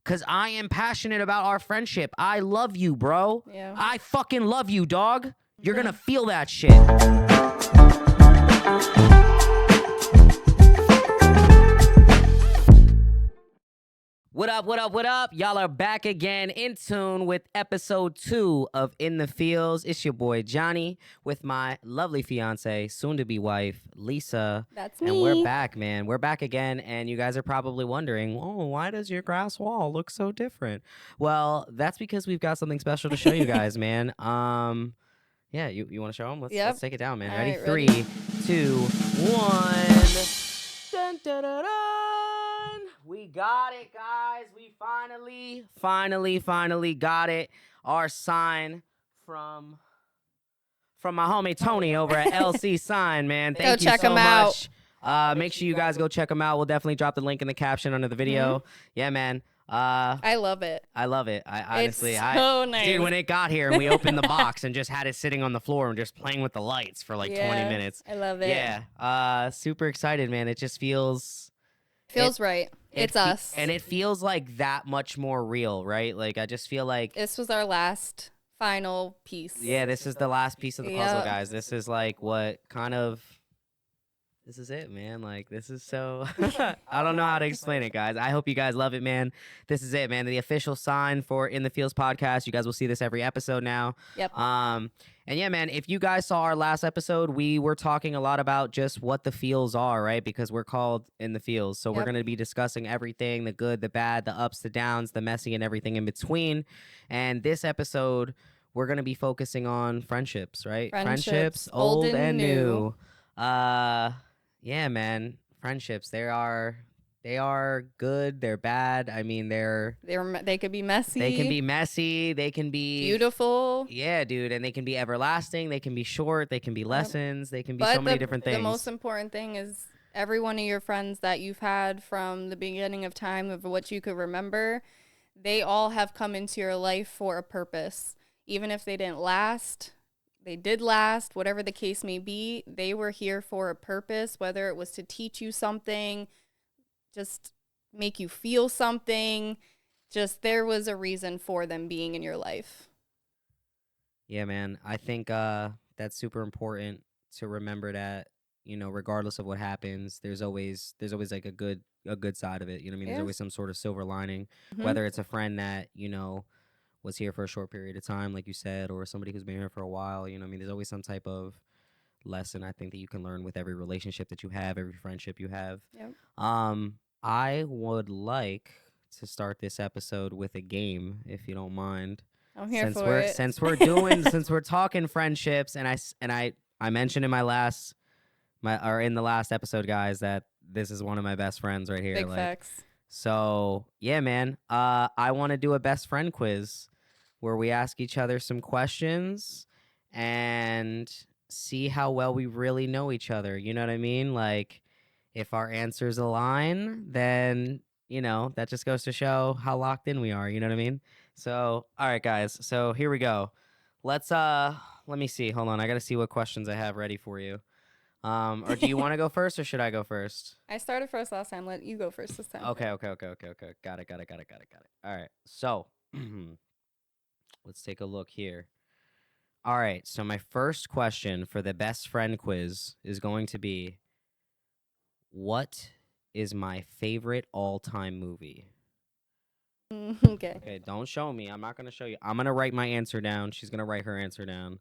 because I am passionate about our friendship. I love you, bro. Yeah. I fucking love you, dog. You're going to feel that shit. What up, what up, what up? Y'all are back again in tune with episode 2 of In the Fields. It's your boy Johnny with my lovely fiance, soon-to-be wife, Lisa. That's me. And we're back, man. We're back again, and you guys are probably wondering, oh, why does your grass wall look so different? Well, that's because we've got something special to show you guys, man. Yeah, you want to show them? Let's take it down, man. All Ready? right, 3, ready. 2, 1. Dun, dun, dun, dun. We got it, guys. We finally got it. Our sign from my homie Tony over at LC Sign, man. Thank you check so him out. much. Make sure you guys go check him out. We'll definitely drop the link in the caption under the video. Yeah, man. I love it. I love it. I honestly, It's so nice. Dude, when it got here and we opened the box and just had it sitting on the floor and just playing with the lights for like 20 minutes. I love it. Yeah. Super excited, man. It just feels right. It's us. And it feels like that much more real, right? Like I just feel like This was our last final piece. yeah, this is the last piece of the puzzle, Yep. guys. This is like this is it, man. Like, this is so... I don't know how to explain it, guys. I hope you guys love it, man. This is it, man. The official sign for In the Fields podcast. You guys will see this every episode now. Yep. And yeah, man, if you guys saw our last episode, we were talking a lot about just what the feels are, right? Because we're called In the Fields. So we're going to be discussing everything, the good, the bad, the ups, the downs, the messy, and everything in between. And this episode, we're going to be focusing on friendships, right? Friendships, old and new. Yeah, man. Friendships. They are good. They're bad. I mean, they could be messy. They can be messy. They can be beautiful. Yeah, dude. And they can be everlasting. They can be short. They can be lessons. They can be so many different things. The most important thing is every one of your friends that you've had from the beginning of time of what you could remember, they all have come into your life for a purpose. Even if they didn't last, they did last, whatever the case may be, they were here for a purpose, whether it was to teach you something, just make you feel something, just there was a reason for them being in your life. Yeah, man. I think that's super important to remember that, you know, regardless of what happens, there's always like a good side of it. You know what I mean? Yeah. There's always some sort of silver lining, Mm-hmm. whether it's a friend that, you know, was here for a short period of time, like you said, or somebody who's been here for a while. You know what I mean? There's always some type of lesson, I think, that you can learn with every relationship that you have, every friendship you have. Yep. I would like to start this episode with a game, if you don't mind. I'm here for it. Since we're talking friendships, and I mentioned in in the last episode, guys, that this is one of my best friends right here. Big facts. So, yeah, man, I want to do a best friend quiz where we ask each other some questions and see how well we really know each other. You know what I mean? Like, if our answers align, then, you know, that just goes to show how locked in we are. You know what I mean? So, all right, guys. So here we go. Let me see. Hold on. I got to see what questions I have ready for you. Or do you want to go first or should I go first? I started first last time. Let you go first this time. Okay. Got it. All right. So, let's take a look here. All right. So my first question for the best friend quiz is going to be, what is my favorite all-time movie? Okay. Okay, don't show me. I'm not going to show you. I'm going to write my answer down. She's going to write her answer down.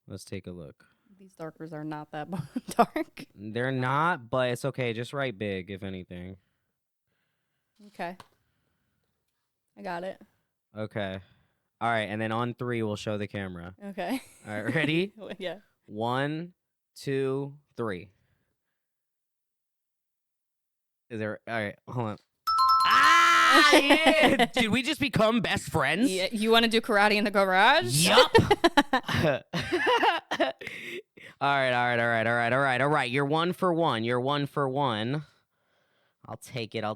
Let's take a look. These darkers are not that dark. They're not, but it's okay. Just write big, if anything. Okay. I got it. Okay. All right, and then on 3, we'll show the camera. Okay. All right, ready? Yeah. 1, 2, 3. Is there... All right, hold on. Ah, yeah! Did we just become best friends? Yeah. You want to do karate in the garage? Yup. All right. You're 1 for 1. I'll take it. All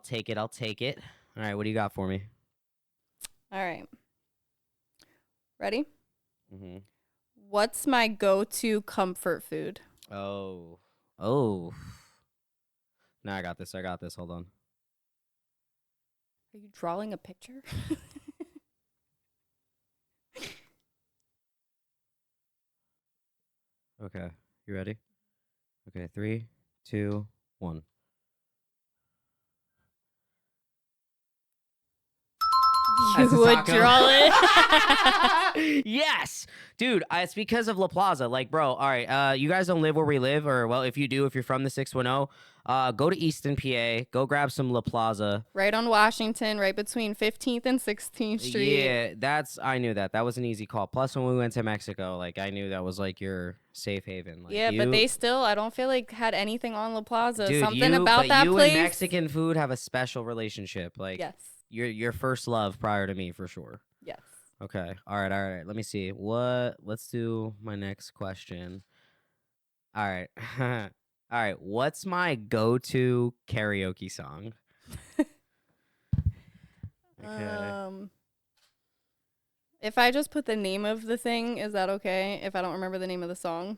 right, what do you got for me? All right. Ready? Mm-hmm. What's my go-to comfort food? Oh. No, I got this. Hold on. Are you drawing a picture? Okay. You ready? Okay. 3, 2, 1. You That's a would taco. draw it. Yes, dude. It's because of La Plaza. Like, bro. All right. You guys don't live where we live, or well, if you do, if you're from the 610, go to Easton, PA. Go grab some La Plaza. Right on Washington, right between 15th and 16th Street. Yeah, I knew that. That was an easy call. Plus, when we went to Mexico, like I knew that was like your safe haven. Like Yeah, but you, they still, I don't feel like had anything on La Plaza. dude, Something you, about but that you place. and Mexican food have a special relationship. Like Yes. your first love prior to me for sure. Yes. Okay. All right. All right. Let me see. Let's do my next question. All right. All right. What's my go-to karaoke song? Okay. If I just put the name of the thing, is that okay? If I don't remember the name of the song?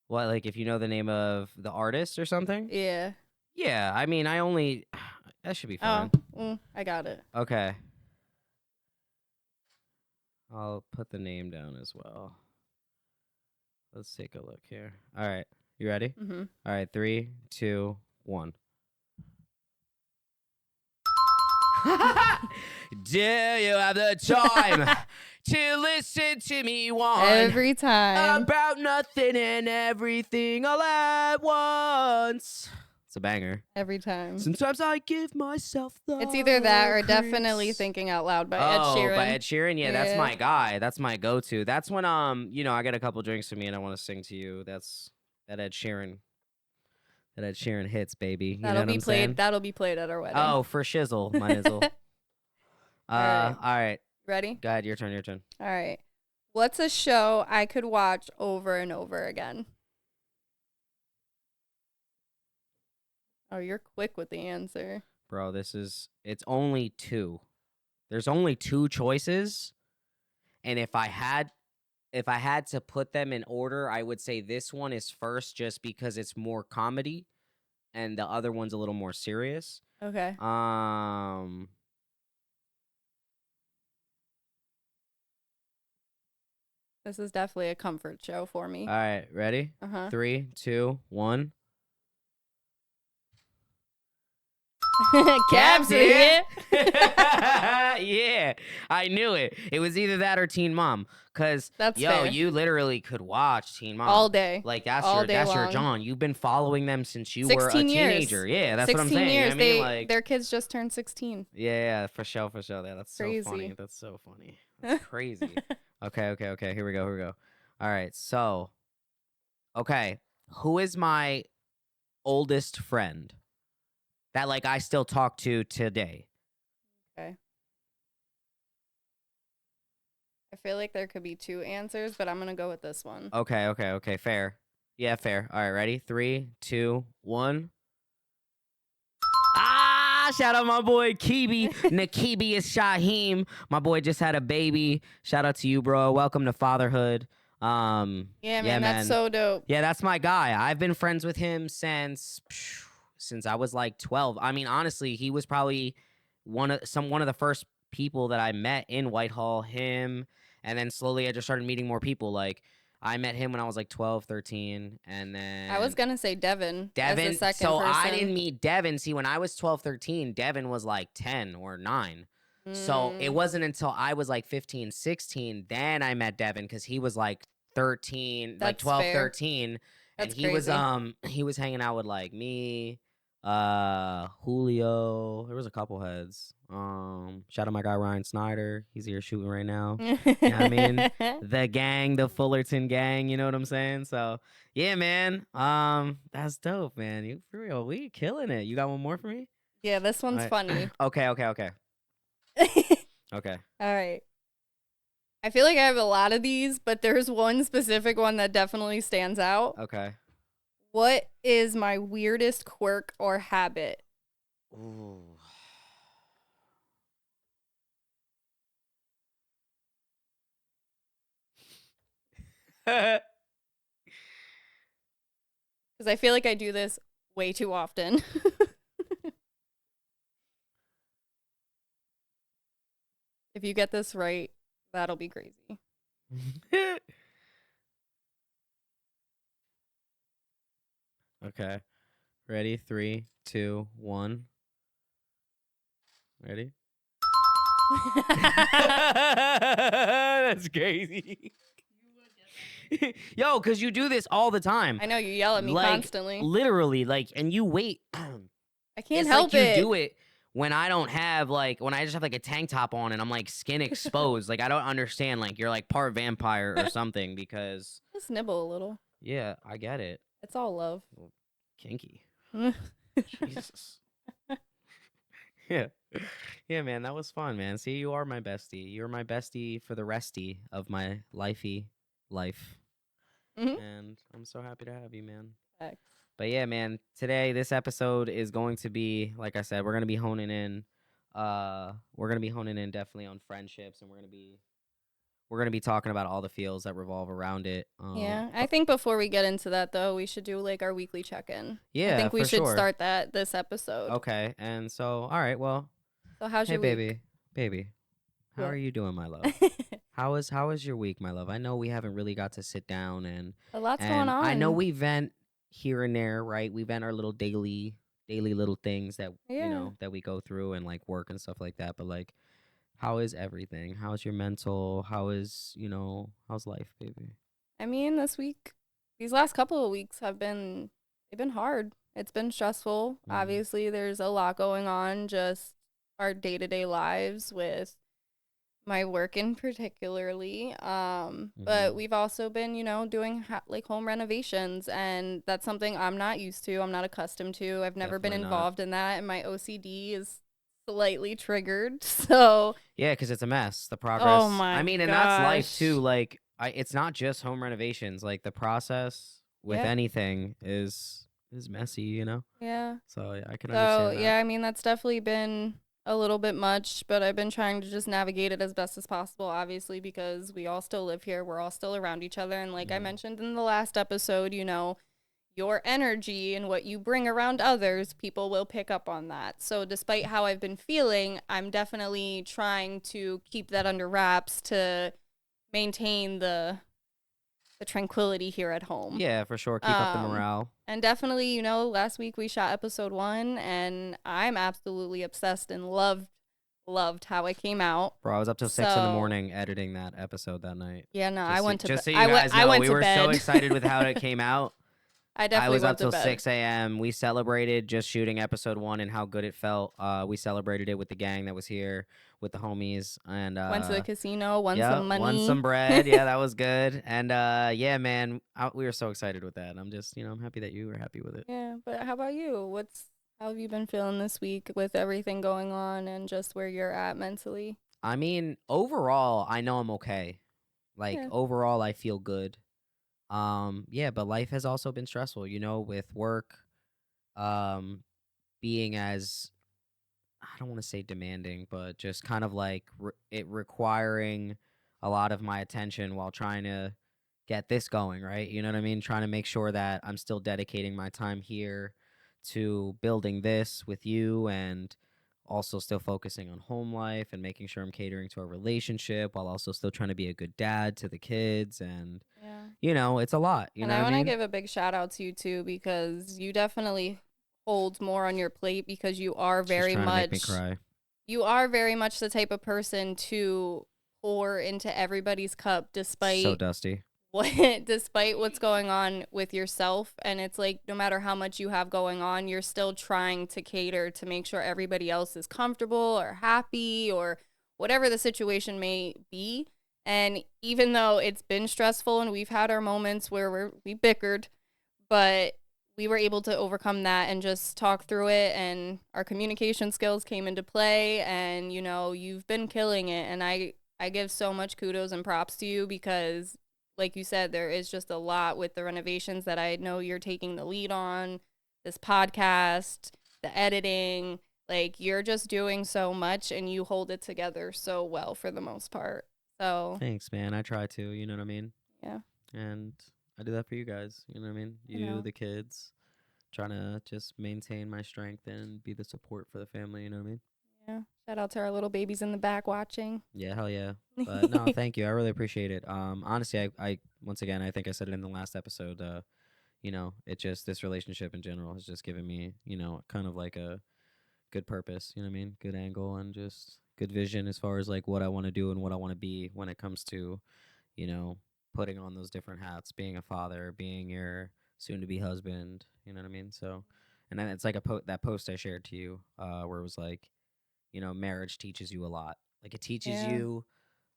What, like if you know the name of the artist or something? Yeah. Yeah. I mean, that should be Oh, fine. I got it. Okay. I'll put the name down as well. Let's take a look here. All right. You ready? Mm-hmm. All right. 3, 2, 1. Do you have the time to listen to me whine Every time. about nothing and everything all at once? It's a banger. Every time. Sometimes I give myself the It's either that or creeps. Definitely Thinking Out Loud by Ed Sheeran. By Ed Sheeran. Yeah, that's Yeah. my guy. That's my go-to. That's when I get a couple drinks with me and I want to sing to you. That's that Ed Sheeran. That Ed Sheeran hits, baby. You know That'll what be I'm played. saying? That'll be played at our wedding. Oh, for shizzle, my nizzle. right. All right. Ready? Go ahead. Your turn. Your turn. All right. What's a show I could watch over and over again? Oh, you're quick with the answer. Bro, it's only 2. There's only 2 choices. And if I had to put them in order, I would say this one is first just because it's more comedy and the other one's a little more serious. Okay. This is definitely a comfort show for me. All right, ready? Uh-huh. 3, 2, 1. Cabs here. here. Yeah, I knew it. It was either that or Teen Mom. Cause That's fair. you literally could watch Teen Mom All day. Like All day that's your long. John. You've been following them since you were a 16 years. teenager. Yeah, that's what I'm 16 saying. years. I mean, like, Their kids just turned 16. yeah, for sure. Yeah, that's Crazy. so funny. That's so funny. That's crazy. Okay. Here we go. All right. So, okay, who is my oldest friend that like I still talk to today? Okay. I feel like there could be 2 answers, but I'm going to go with this one. Okay. Fair. Yeah, fair. All right, ready? 3, 2, 1. Shout out my boy Kibi. Nakibi is Shaheem. My boy just had a baby. Shout out to you, bro. Welcome to fatherhood. Yeah, man, that's so dope. Yeah, that's my guy. I've been friends with him since I was like 12. I mean, honestly, he was probably one of the first people that I met in Whitehall. Him, and then slowly I just started meeting more people. Like I met him when I was like 12, 13, and then I was going to say Devin as the second so person. I didn't meet Devin. See, when I was 12, 13, Devin was like 10 or 9. So it wasn't until I was like 15, 16, then I met Devin because he was like 13, like That's 12, fair. 13. That's And he was hanging out with like me, Julio. There was a couple heads. Shout out my guy Ryan Snyder. He's here shooting right now. You know what I mean? The gang, the Fullerton gang, you know what I'm saying? So yeah, man. That's dope, man. You for real, we killing it. You got one more for me? Yeah, this one's All right. funny. Okay. Okay. All right. I feel like I have a lot of these, but there's one specific one that definitely stands out. Okay. What is my weirdest quirk or habit? Ooh. Because I feel like I do this way too often. If you get this right, that'll be crazy. Okay. Ready? 3, 2, 1. Ready? That's crazy. Yo, because you do this all the time. I know you yell at me Like, constantly. literally, like, and you wait. I can't It's help like you it. do it when I don't have, like, when I just have, like, a tank top on and I'm, like, skin exposed. Like, I don't understand. Like, you're, like, part vampire or something because, Just nibble a little. yeah, I get it. It's all love. Well, kinky. Jesus. Yeah. Yeah, man, that was fun, man. See, you are my bestie. You're my bestie for the resty of my lifey life. Mhm. And I'm so happy to have you, man. Facts. But yeah, man, today this episode is going to be, like I said, we're gonna be honing in. We're gonna be honing in definitely on friendships, and we're gonna be talking about all the feels that revolve around it. Yeah, I think before we get into that though, we should do like our weekly check-in. I Yeah, think we for should sure. start that this episode. Okay, and so, all right, well, So how's hey, your week? baby, how are What? you doing, my love? How is your week, my love? I know we haven't really got to sit down A lot's going and I know on. we vent here and there, right? We vent our little daily little things that Yeah. that we go through and like work and stuff like that. But like, how is everything? How's your mental? How's life, baby? I mean, these last couple of weeks they've been hard. It's been stressful. Mm, Obviously, there's a lot going on, just our day-to-day lives with my work in particularly. mm-hmm. But we've also been, doing like home renovations, and that's something I'm not used to. I'm not accustomed to. I've never been Definitely not. involved in that, and my OCD is slightly triggered. So, Yeah, because it's a mess. The oh progress. I my mean, and that's life too. gosh. Like, it's not just home renovations. Like the process with Yep. anything is messy. Yeah. So yeah, I can So, understand that. yeah, I mean, that's definitely been a little bit much, but I've been trying to just navigate it as best as possible, obviously, because we all still live here. We're all still around each other. And like I Hmm. mentioned in the last episode, your energy and what you bring around others, people will pick up on that. So, despite how I've been feeling, I'm definitely trying to keep that under wraps to maintain the tranquility here at home. Yeah, for sure. Keep up the Um, morale. and definitely, last week we shot episode 1, and I'm absolutely obsessed and loved how it came out. Bro, I was up till 6 in the So morning editing that episode that night. yeah, no, I Just so, went to just bed. so you guys I know, went we to were so bed. excited with how it came out. I I definitely was up went to till bed. 6 a.m. We celebrated just shooting episode 1 and how good it felt. We celebrated it with the gang that was here, with the homies, and Went to the casino, won yeah, some won money. some bread. Yeah, that was good. And yeah, man, we were so excited with that. I'm just, I'm happy that you were happy with it. Yeah, but how about you? How have you been feeling this week with everything going on and just where you're at mentally? I mean, overall, I know I'm okay. Like Yeah. overall, I feel good. Yeah, but life has also been stressful, with work, um, being as, I don't want to say demanding, but just kind of like it requiring a lot of my attention while trying to get this going, right? You know what I mean? Trying to make sure that I'm still dedicating my time here to building this with you and also still focusing on home life and making sure I'm catering to our relationship while also still trying to be a good dad to the kids. And, Yeah. it's a lot. You And know I what I want to mean? give a big shout out to you too, because you definitely hold more on your plate, because She's trying to make me cry. you are very much the type of person to pour into everybody's cup So despite dusty. what despite what's going on with yourself. And it's like, no matter how much you have going on, you're still trying to cater to make sure everybody else is comfortable or happy or whatever the situation may be. And even though it's been stressful and we've had our moments where we bickered, but we were able to overcome that and just talk through it, and our communication skills came into play, and you've been killing it. And I give so much kudos and props to you, because like you said, there is just a lot with the renovations that I know you're taking the lead on, this podcast, the editing. Like, you're just doing so much, and you hold it together so well for the most part. So Thanks, man. I try to, you know what I mean? yeah, And I do that for you guys, you know what I mean? I You, know. the kids, trying to just maintain my strength and be the support for the family, you know what I mean? Yeah. Shout out to our little babies in the back watching. Yeah, hell yeah. But no, thank you. I really appreciate it. Honestly, I once again, I think I said it in the last episode. It just this relationship in general has just given me, kind of like a good purpose. You know what I mean? Good angle and just good vision as far as like what I want to do and what I want to be when it comes to, you know, putting on those different hats, being a father, being your soon-to-be husband. You know what I mean? So, and then it's like that post I shared to you, where it was like, marriage teaches you a lot. Like it teaches Yeah. you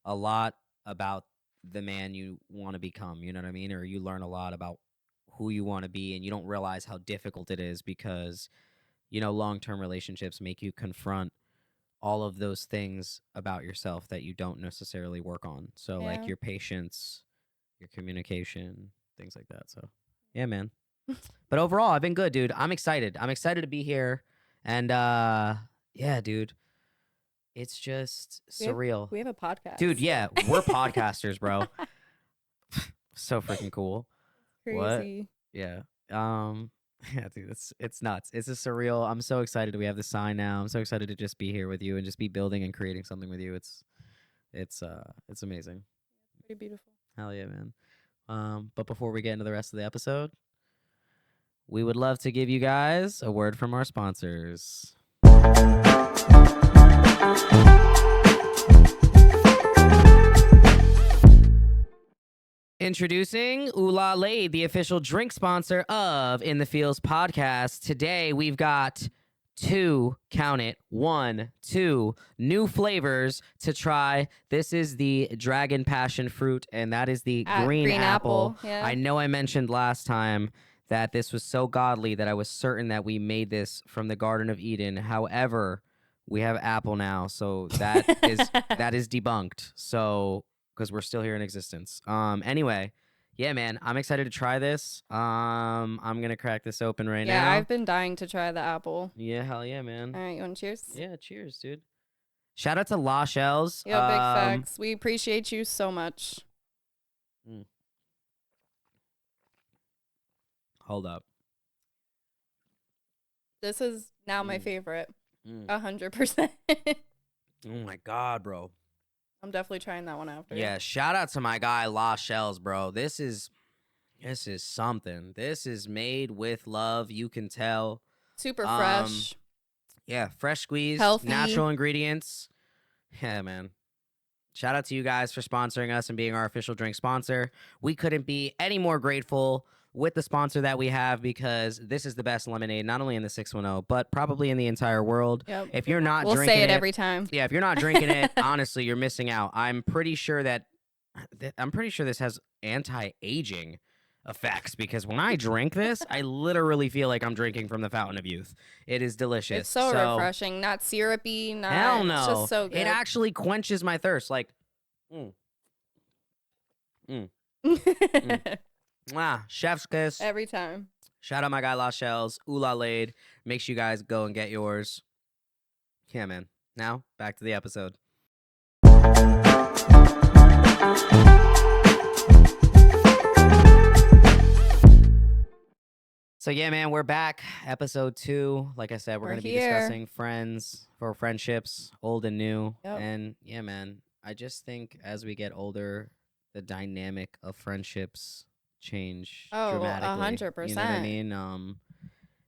a lot about the man you want to become, you know what I mean? Or you learn a lot about who you want to be, and you don't realize how difficult it is because, long-term relationships make you confront all of those things about yourself that you don't necessarily work on. So like Yeah. your patience, your communication, things like that. So, yeah, man. But overall, I've been good, dude. I'm excited. I'm excited to be here. And yeah, dude. It's just surreal. We have a podcast. Dude, yeah, we're podcasters, bro. So freaking cool. What? Crazy. Yeah. Yeah, dude, it's nuts. It's just surreal. I'm so excited we have the sign now. I'm so excited to just be here with you and just be building and creating something with you. It's amazing. Pretty beautiful. Hell yeah, man. But before we get into the rest of the episode, we would love to give you guys a word from our sponsors. Introducing Oula-Lade, the official drink sponsor of In the Fields podcast. Today we've got count it, 1, 2 new flavors to try. This is the dragon passion fruit, and that is the green apple. Yeah. I know I mentioned last time that this was so godly that I was certain that we made this from the Garden of Eden. However, we have apple now, so that is debunked. So because we're still here in existence. Anyway, yeah, man, I'm excited to try this. I'm gonna crack this open right now. Yeah, I've been dying to try the apple. Yeah, hell yeah, man. All right, you want to cheers? Yeah, cheers, dude. Shout out to La Shells. Yeah, big facts. We appreciate you so much. Hold up. This is now my favorite. 100%. Oh my god, bro. I'm definitely trying that one after. Yeah, shout out to my guy La Shells, bro. This is something. This is made with love. You can tell. Super fresh. Yeah, fresh squeezed, healthy, natural ingredients. Yeah, man. Shout out to you guys for sponsoring us and being our official drink sponsor. We couldn't be any more grateful with the sponsor that we have because this is the best lemonade, not only in the 610, but probably in the entire world. Yep. If you're not we'll drinking say it every time. Yeah, if you're not drinking it, honestly, you're missing out. I'm pretty sure this has anti-aging effects because when I drink this, I literally feel like I'm drinking from the fountain of youth. It is delicious. It's so refreshing, not syrupy, not hell no. It's just so good. It actually quenches my thirst. Like, chef's kiss. Every time. Shout out my guy La Shells, Oula-Lade. Make sure you guys go and get yours. Yeah, man. Now, back to the episode. So yeah, man, we're back. Episode 2. Like I said, we're going to be discussing friendships, old and new. Yep. And yeah, man, I just think as we get older, the dynamic of friendships change dramatically. 100%. You know what I mean?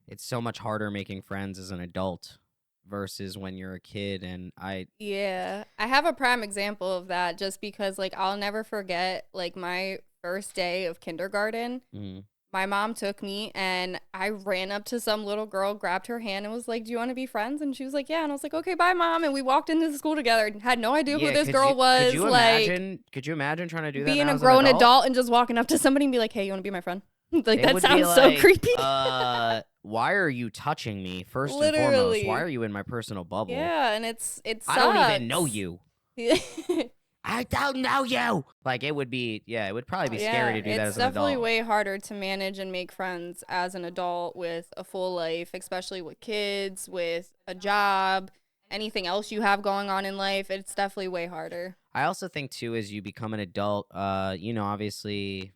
It's so much harder making friends as an adult versus when you're a kid. And I have a prime example of that just because like I'll never forget like my first day of kindergarten. My mom took me and I ran up to some little girl, grabbed her hand and was like, do you want to be friends? And she was like, yeah. And I was like, okay, bye, mom. And we walked into the school together and had no idea who this girl was. Could you imagine trying to do that being now a as grown an adult and just walking up to somebody and be like, hey, you want to be my friend? Like, that sounds so creepy. Why are you touching me? First and Literally. foremost, why are you in my personal bubble? Yeah, and it sucks. I don't even know you. I don't know you. Like it would probably be scary to do that as an adult. It's definitely way harder to manage and make friends as an adult with a full life, especially with kids, with a job, anything else you have going on in life. It's definitely way harder. I also think too, as you become an adult, obviously,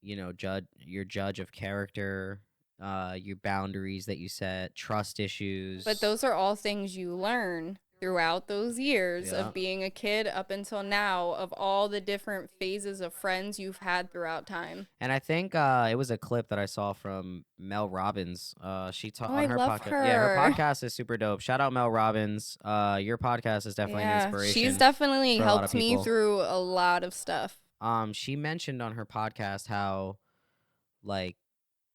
your judge of character your boundaries that you set, trust issues. But those are all things you learn throughout those years Yeah. of being a kid up until now, of all the different phases of friends you've had throughout time. And I think it was a clip that I saw from Mel Robbins. She taught Oh, on I her love podcast. Yeah, her her. podcast is super dope. Shout out Mel Robbins. Your podcast is definitely an Yeah, she's inspiration definitely for a lot of helped me people. through a lot of stuff. She mentioned on her podcast how like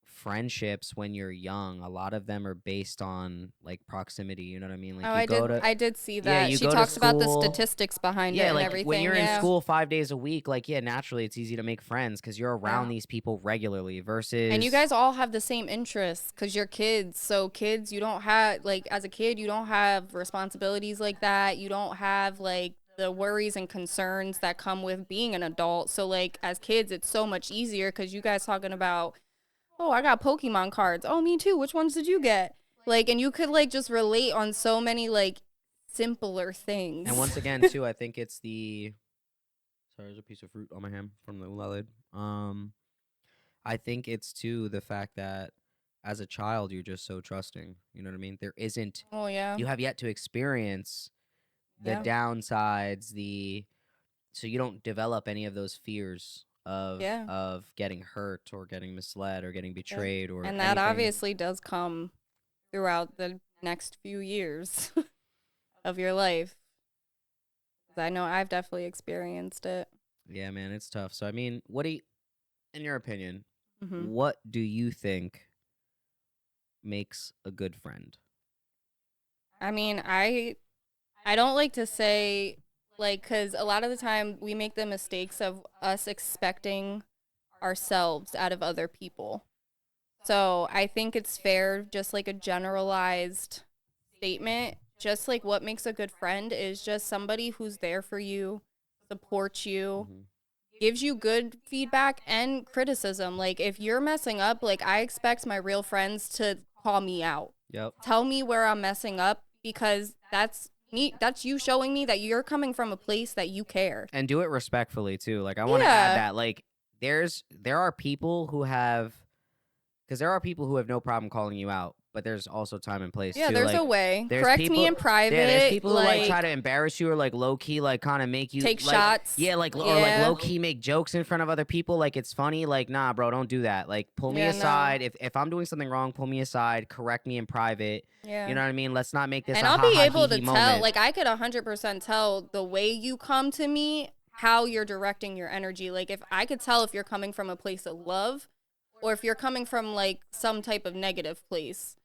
friendships when you're young, a lot of them are based on like proximity. You know what I mean? Like Oh, you go to I did see yeah, that. you She go to talks about the school. statistics behind it Yeah, and like when everything. you're in Yeah. school 5 days a week, like yeah, naturally it's easy to make friends because you're around Yeah. these people regularly. Versus, And you guys all have the same interests because you're kids. So kids, you don't have, like, as a kid, you don't have responsibilities like that. You don't have, like, the worries and concerns that come with being an adult. So, like, as kids, it's so much easier because you guys talking about, oh, I got Pokemon cards. Oh, me too. Which ones did you get? Like, and you could, like, just relate on so many, like, simpler things. and once again too, I think it's the sorry, there's a piece of fruit on my hand from the Oula-Lade. I think it's too the fact that as a child you're just so trusting. You know what I mean? There isn't Oh, yeah. you have yet to experience the Yeah. downsides, so you don't develop any of those fears Yeah. of getting hurt or getting misled or getting betrayed or And that anything. obviously does come throughout the next few years of your life. 'Cause I know I've definitely experienced it. Yeah, man, it's tough. So I mean, what do you, in your opinion, Hmm. what do you think makes a good friend? I mean, I don't like to say, like, because a lot of the time we make the mistakes of us expecting ourselves out of other people. So I think it's fair, just like a generalized statement, just like what makes a good friend is just somebody who's there for you, supports you, Mhm. gives you good feedback and criticism. Like if you're messing up, like I expect my real friends to call me out. Yep. Tell me where I'm messing up because that's you showing me that you're coming from a place that you care. And do it respectfully too. Like I want to add Yeah. that like there are people who have because there are people who have no problem calling you out, but there's also time and place Yeah, too. there's Like a way. there's Correct people, me in private. yeah, there's people who like try like to embarrass you or like low key like kind of make you take like, shots. yeah, like or like Yeah. low key make jokes in front of other people. Like it's funny. Like nah, bro, don't do that. Like pull me Yeah, no. aside. If I'm doing something wrong, pull me aside. Correct me in private. Yeah. You know what I mean? Let's not make this And a I'll ha be ha able he to he tell, moment. like I could 100% tell the way you come to me, how you're directing your energy. Like if I could tell if you're coming from a place of love or if you're coming from like some type of negative place,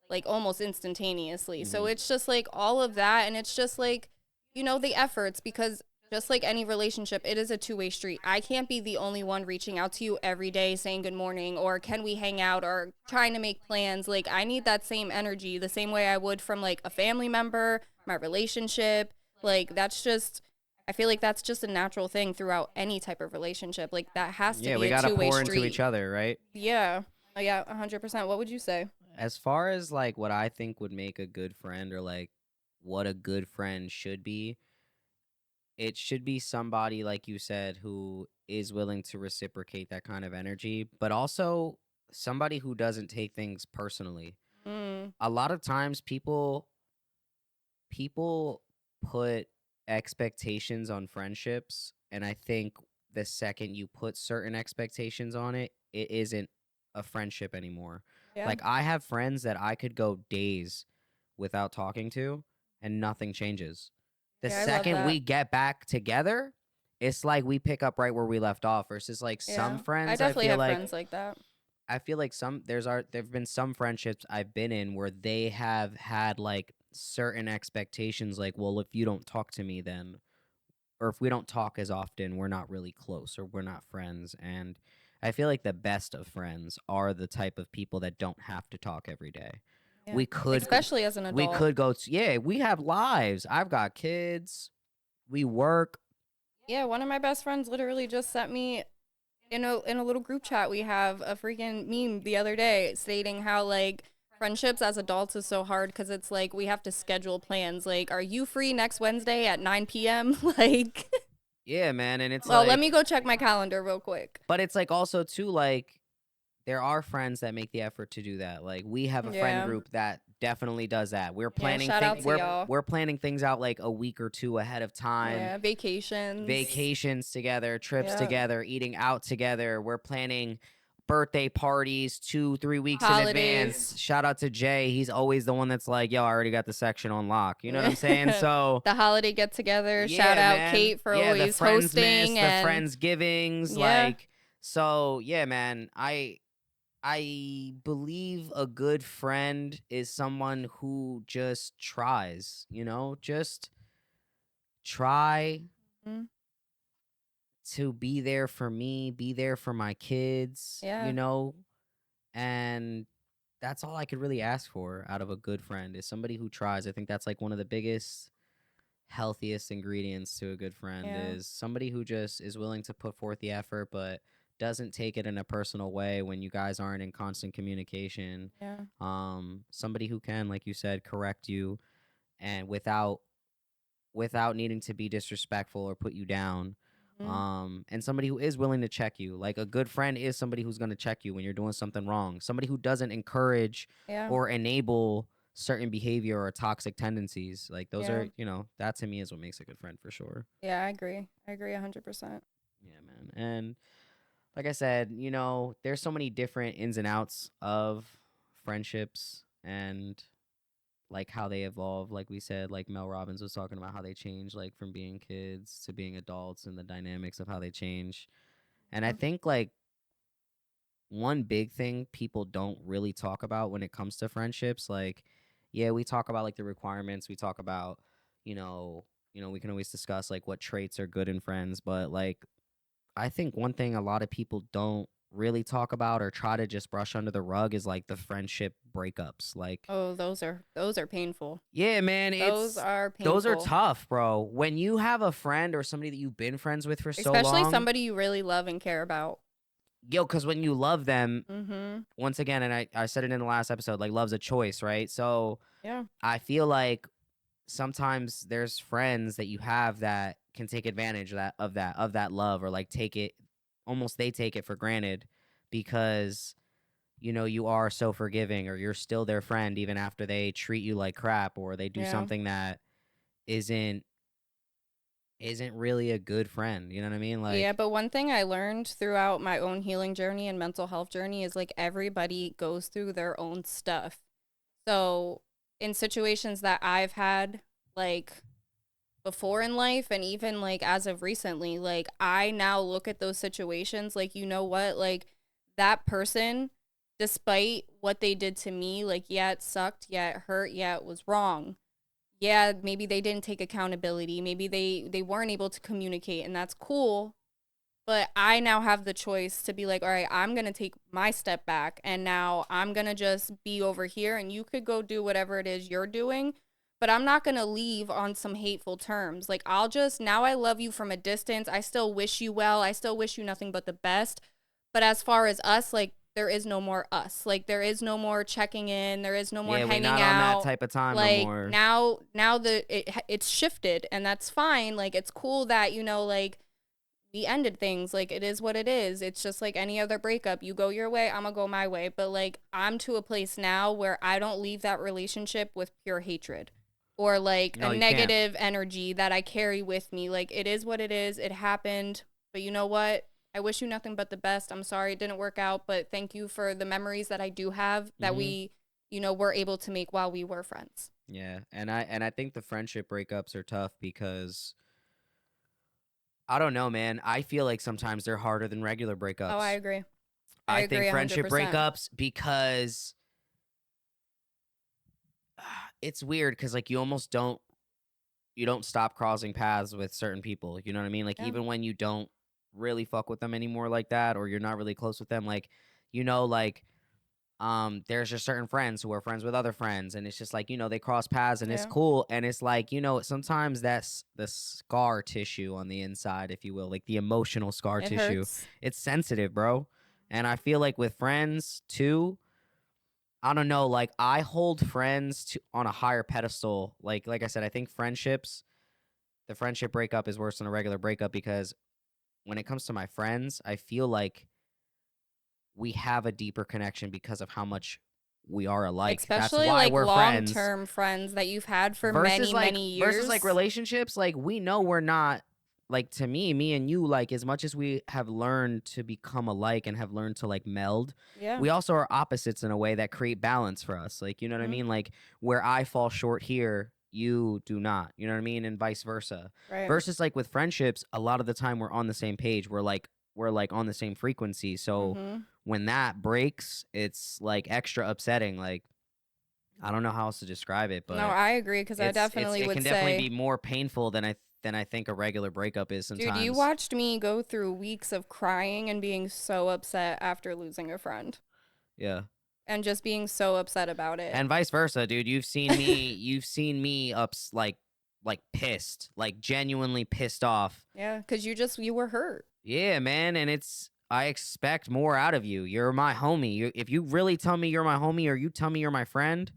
like almost instantaneously. So Mhm. it's just like all of that. And it's just like, you know, the efforts because just like any relationship, it is a two-way street. I can't be the only one reaching out to you every day saying good morning or can we hang out or trying to make plans. Like I need that same energy the same way I would from like a family member, my relationship. Like that's just I feel like that's just a natural thing throughout any type of relationship. Like that has to Yeah, be we a gotta two-way pour street. into each other, right? Yeah. Oh, yeah, 100%. What would you say? As far as like what I think would make a good friend or like what a good friend should be, it should be somebody like you said who is willing to reciprocate that kind of energy, but also somebody who doesn't take things personally. Mm, A lot of times people put expectations on friendships, and I think the second you put certain expectations on it, it isn't a friendship anymore. yeah. Like I have friends that I could go days without talking to and nothing changes. The Yeah, I love second we that. get back together, it's like we pick up right where we left off versus like some Yeah. I friends definitely have friends like that. I feel like there've been some friendships I've been in where they have had like certain expectations like, well, if you don't talk to me then or if we don't talk as often, we're not really close or we're not friends. And I feel like the best of friends are the type of people that don't have to talk every day. Yeah. We could Especially as an adult. we could go yeah, we have lives. I've got kids. We work. Yeah, one of my best friends literally just sent me in a little group chat we have a freaking meme the other day stating how like friendships as adults is so hard because it's like we have to schedule plans. Like, are you free next Wednesday at 9 p.m.? Like, Yeah, man, and it's well, like let me go check my calendar real quick. but it's like also too like there are friends that make the effort to do that. Like we have a friend Yeah. group that definitely does that. We're Yeah. planning Shout out to y'all. we're planning things out like a week or two ahead of time. Yeah. Vacations. Vacations together, trips Yeah. together, eating out together. We're planning birthday parties 2-3 weeks in advance. Holidays. Shout out to Jay. He's always the one that's like, yo, I already got the section on lock. You know what I'm saying? So The holiday get together. Shout yeah, out man. Kate for Yeah, the always friends miss, hosting the and friends givings, yeah. like so yeah, man. I believe a good friend is someone who just tries, just try Mhm. to be there for me, be there for my kids, Yeah. and that's all I could really ask for out of a good friend is somebody who tries. I think that's like one of the biggest, healthiest ingredients to a good friend Yeah. is somebody who just is willing to put forth the effort, but doesn't take it in a personal way when you guys aren't in constant communication. Yeah. Somebody who can, like you said, correct you and without needing to be disrespectful or put you down. Mhm. And somebody who is willing to check you. Like a good friend is somebody who's going to check you when you're doing something wrong. Somebody who doesn't encourage Yeah. or enable certain behavior or toxic tendencies. Like those Yeah. are, that to me is what makes a good friend for sure. Yeah, I agree. I agree 100%. Yeah, man. And like I said, there's so many different ins and outs of friendships and like how they evolve. Like we said, like Mel Robbins was talking about how they change, like from being kids to being adults and the dynamics of how they change. And I Yeah. think like one big thing people don't really talk about when it comes to friendships, like, yeah, we talk about like the requirements, we talk about, you know, we can always discuss like what traits are good in friends, but like I think one thing a lot of people don't really talk about or try to just brush under the rug is like the friendship breakups. Like, Oh, those are painful. yeah, man, Those are those are painful. tough, bro. When you have a friend or somebody that you've been friends with for so Especially long, somebody you really love and care about. yo, because when you love them, Mhm. once again, and I said it in the last episode, like love's a choice, right? So Yeah. I feel like sometimes there's friends that you have that can take advantage of that love or like take it almost they take it for granted because you are so forgiving or you're still their friend even after they treat you like crap or they do Yeah. something that isn't isn't really a good friend. You know what I mean? Yeah, Like, but one thing I learned throughout my own healing journey and mental health journey is like everybody goes through their own stuff. So, in situations that I've had, like before in life, and even like as of recently, like I now look at those situations like, you know what? Like that person, despite what they did to me, like, yeah, it sucked. Yeah, it hurt. Yeah, it was wrong. Yeah, maybe they didn't take accountability. Maybe they weren't able to communicate, and that's cool. But I now have the choice to be like, all right, I'm going to take my step back and now I'm going to just be over here and you could go do whatever it is you're doing. But I'm not going to leave on some hateful terms. Like, now I love you from a distance. I still wish you well. I still wish you nothing but the best. But as far as us, like, there is no more us. Like, there is no more checking in. There is no more yeah, we're hanging not on that out. type of time no Like, more. now it's shifted and that's fine. Like, it's cool that, like, we ended things. Like, it is what it is. It's just like any other breakup. You go your way, I'm gonna go my way. But like, I'm to a place now where I don't leave that relationship with pure hatred or like a No, you can't. negative energy that I carry with me. Like, it is what it is. It happened. But you know what? I wish you nothing but the best. I'm sorry it didn't work out, but thank you for the memories that I do have that Hmm. we, were able to make while we were friends. Yeah, and I think the friendship breakups are tough because I don't know, man. I feel like sometimes they're harder than regular Oh, I breakups. agree. I I agree think friendship 100%. breakups because it's weird because like you don't stop crossing paths with certain people. You know what I mean? Like Yeah. even when you don't really fuck with them anymore like that, or you're not really close with them, like like there's just certain friends who are friends with other friends, and it's just like they cross paths and it's Yeah. cool, and it's like sometimes that's the scar tissue on the inside, if you will, like the emotional scar It tissue. hurts. It's sensitive, bro, and I feel like with friends too. I don't know, like I hold friends on a higher pedestal. Like I said, I think the friendship breakup is worse than a regular breakup because when it comes to my friends, I feel like we have a deeper connection because of how much we are alike. That's Especially why like we're friends. long-term friends that you've had for Versus many, like many versus like years. relationships, like we know we're not, like, to me and you, like, as much as we have learned to become alike and have learned to like meld, Yeah. we also are opposites in a way that create balance for us. Like, you know what I Mhm. mean? Like, where I fall short here, you do not. You know what I mean? And vice versa. Right. Versus like with friendships, a lot of the time we're on the same page. We're like on the same frequency. So Mhm. when that breaks, it's like extra upsetting. Like, I don't know how else to describe it, No, but I agree because I definitely it would can definitely say, be more painful than I think a regular breakup is dude, you sometimes. watched me go through weeks of crying and being so upset after losing a friend Yeah. and just being so upset about it. And vice versa, dude. You've seen me like pissed, like genuinely pissed off. Yeah, because you were hurt. Yeah, man, and I expect more out of you. You're my homie. If you really tell me you're my homie or you tell me you're my friend,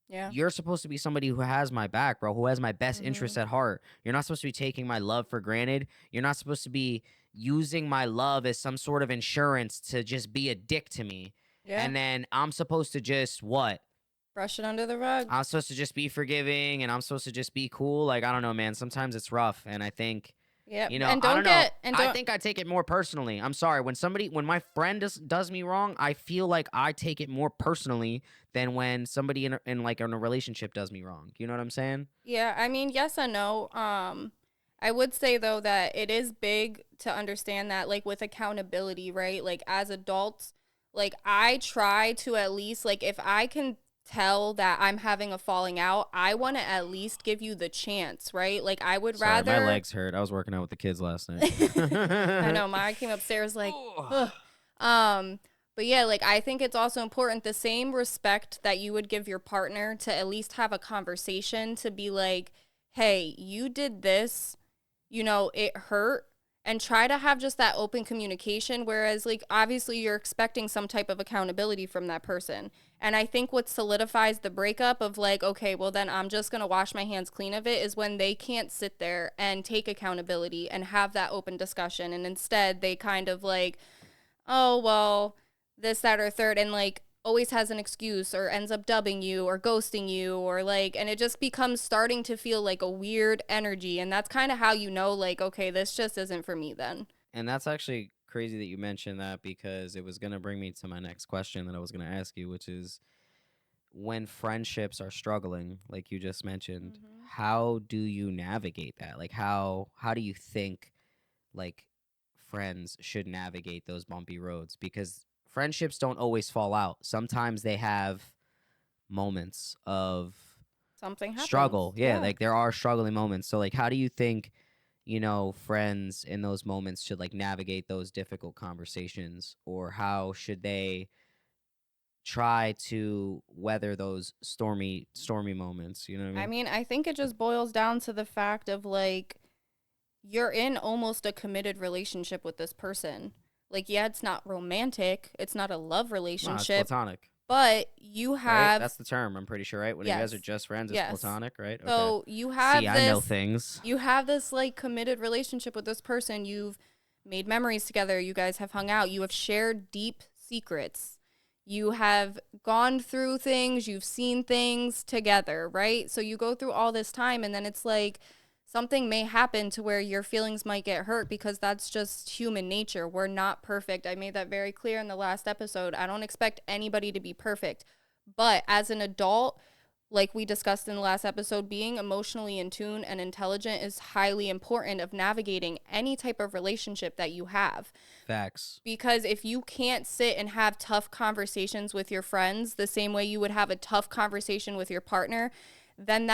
Yeah. you're supposed to be somebody who has my back, bro, who has my best Mhm. interests at heart. You're not supposed to be taking my love for granted. You're not supposed to be using my love as some sort of insurance to just be a dick to me. Yeah. And then I'm supposed to just what? Brush it under the rug. I'm supposed to just be forgiving and I'm supposed to just be cool. Like, I don't know, man. Sometimes it's rough. And I think, Yeah, and I don't don't know. get and I don't think I take it more personally. I'm sorry. When my friend does me wrong, I feel like I take it more personally than when somebody in a relationship does me wrong. You know what I'm saying? Yeah, I mean, yes and no. I would say though that it is big to understand that like with accountability, right? Like as adults, like I try to at least like if I can tell that I'm having a falling out, I want to at least give you the chance, right? Like I would Sorry, my rather legs hurt. I was working out with the kids last night. I know, Maya came upstairs like, Ooh. ugh. Um, but yeah, like I think it's also important the same respect that you would give your partner to at least have a conversation to be like, hey, you did this, it hurt. And try to have just that open communication. Whereas, like, obviously, you're expecting some type of accountability from that person. And I think what solidifies the breakup of, like, okay, well, then I'm just going to wash my hands clean of it is when they can't sit there and take accountability and have that open discussion. And instead, they kind of like, oh, well, this, that, or third, and like always has an excuse or ends up dubbing you or ghosting you or like, and it just becomes starting to feel like a weird energy. And that's kind of how you know, like, okay, this just isn't for me then. And that's actually crazy that you mentioned that because it was going to bring me to my next question that I was going to ask you, which is when friendships are struggling, like you just mentioned, Mm-hmm. how do you navigate that? Like how do you think like friends should navigate those bumpy roads? Because friendships don't always fall out. Sometimes they have moments of Something happens. struggle. Yeah, Yeah. like there are struggling moments. So like how do you think, friends in those moments should like navigate those difficult conversations, or how should they try to weather those stormy moments, you know what I I mean? mean, I think it just boils down to the fact of like, you're in almost a committed relationship with this person. Like, yeah, it's not romantic, it's not a love No, it's relationship, platonic, but you right? have, That's the term, I'm pretty sure, right? When you guys are yes, just friends, it's yes. platonic, right? Okay. So See, I know things. you have this like committed relationship with this person. You've made memories together. You guys have hung out. You have shared deep secrets. You have gone through things. You've seen things together, right? So you go through all this time, and then it's like something may happen to where your feelings might get hurt because that's just human nature. We're not perfect. I made that very clear in the last episode. I don't expect anybody to be perfect. But as an adult, like we discussed in the last episode, being emotionally in tune and intelligent is highly important of navigating any type of relationship that you have. Facts. Because if you can't sit and have tough conversations with your friends the same way you would have a tough conversation with your partner, then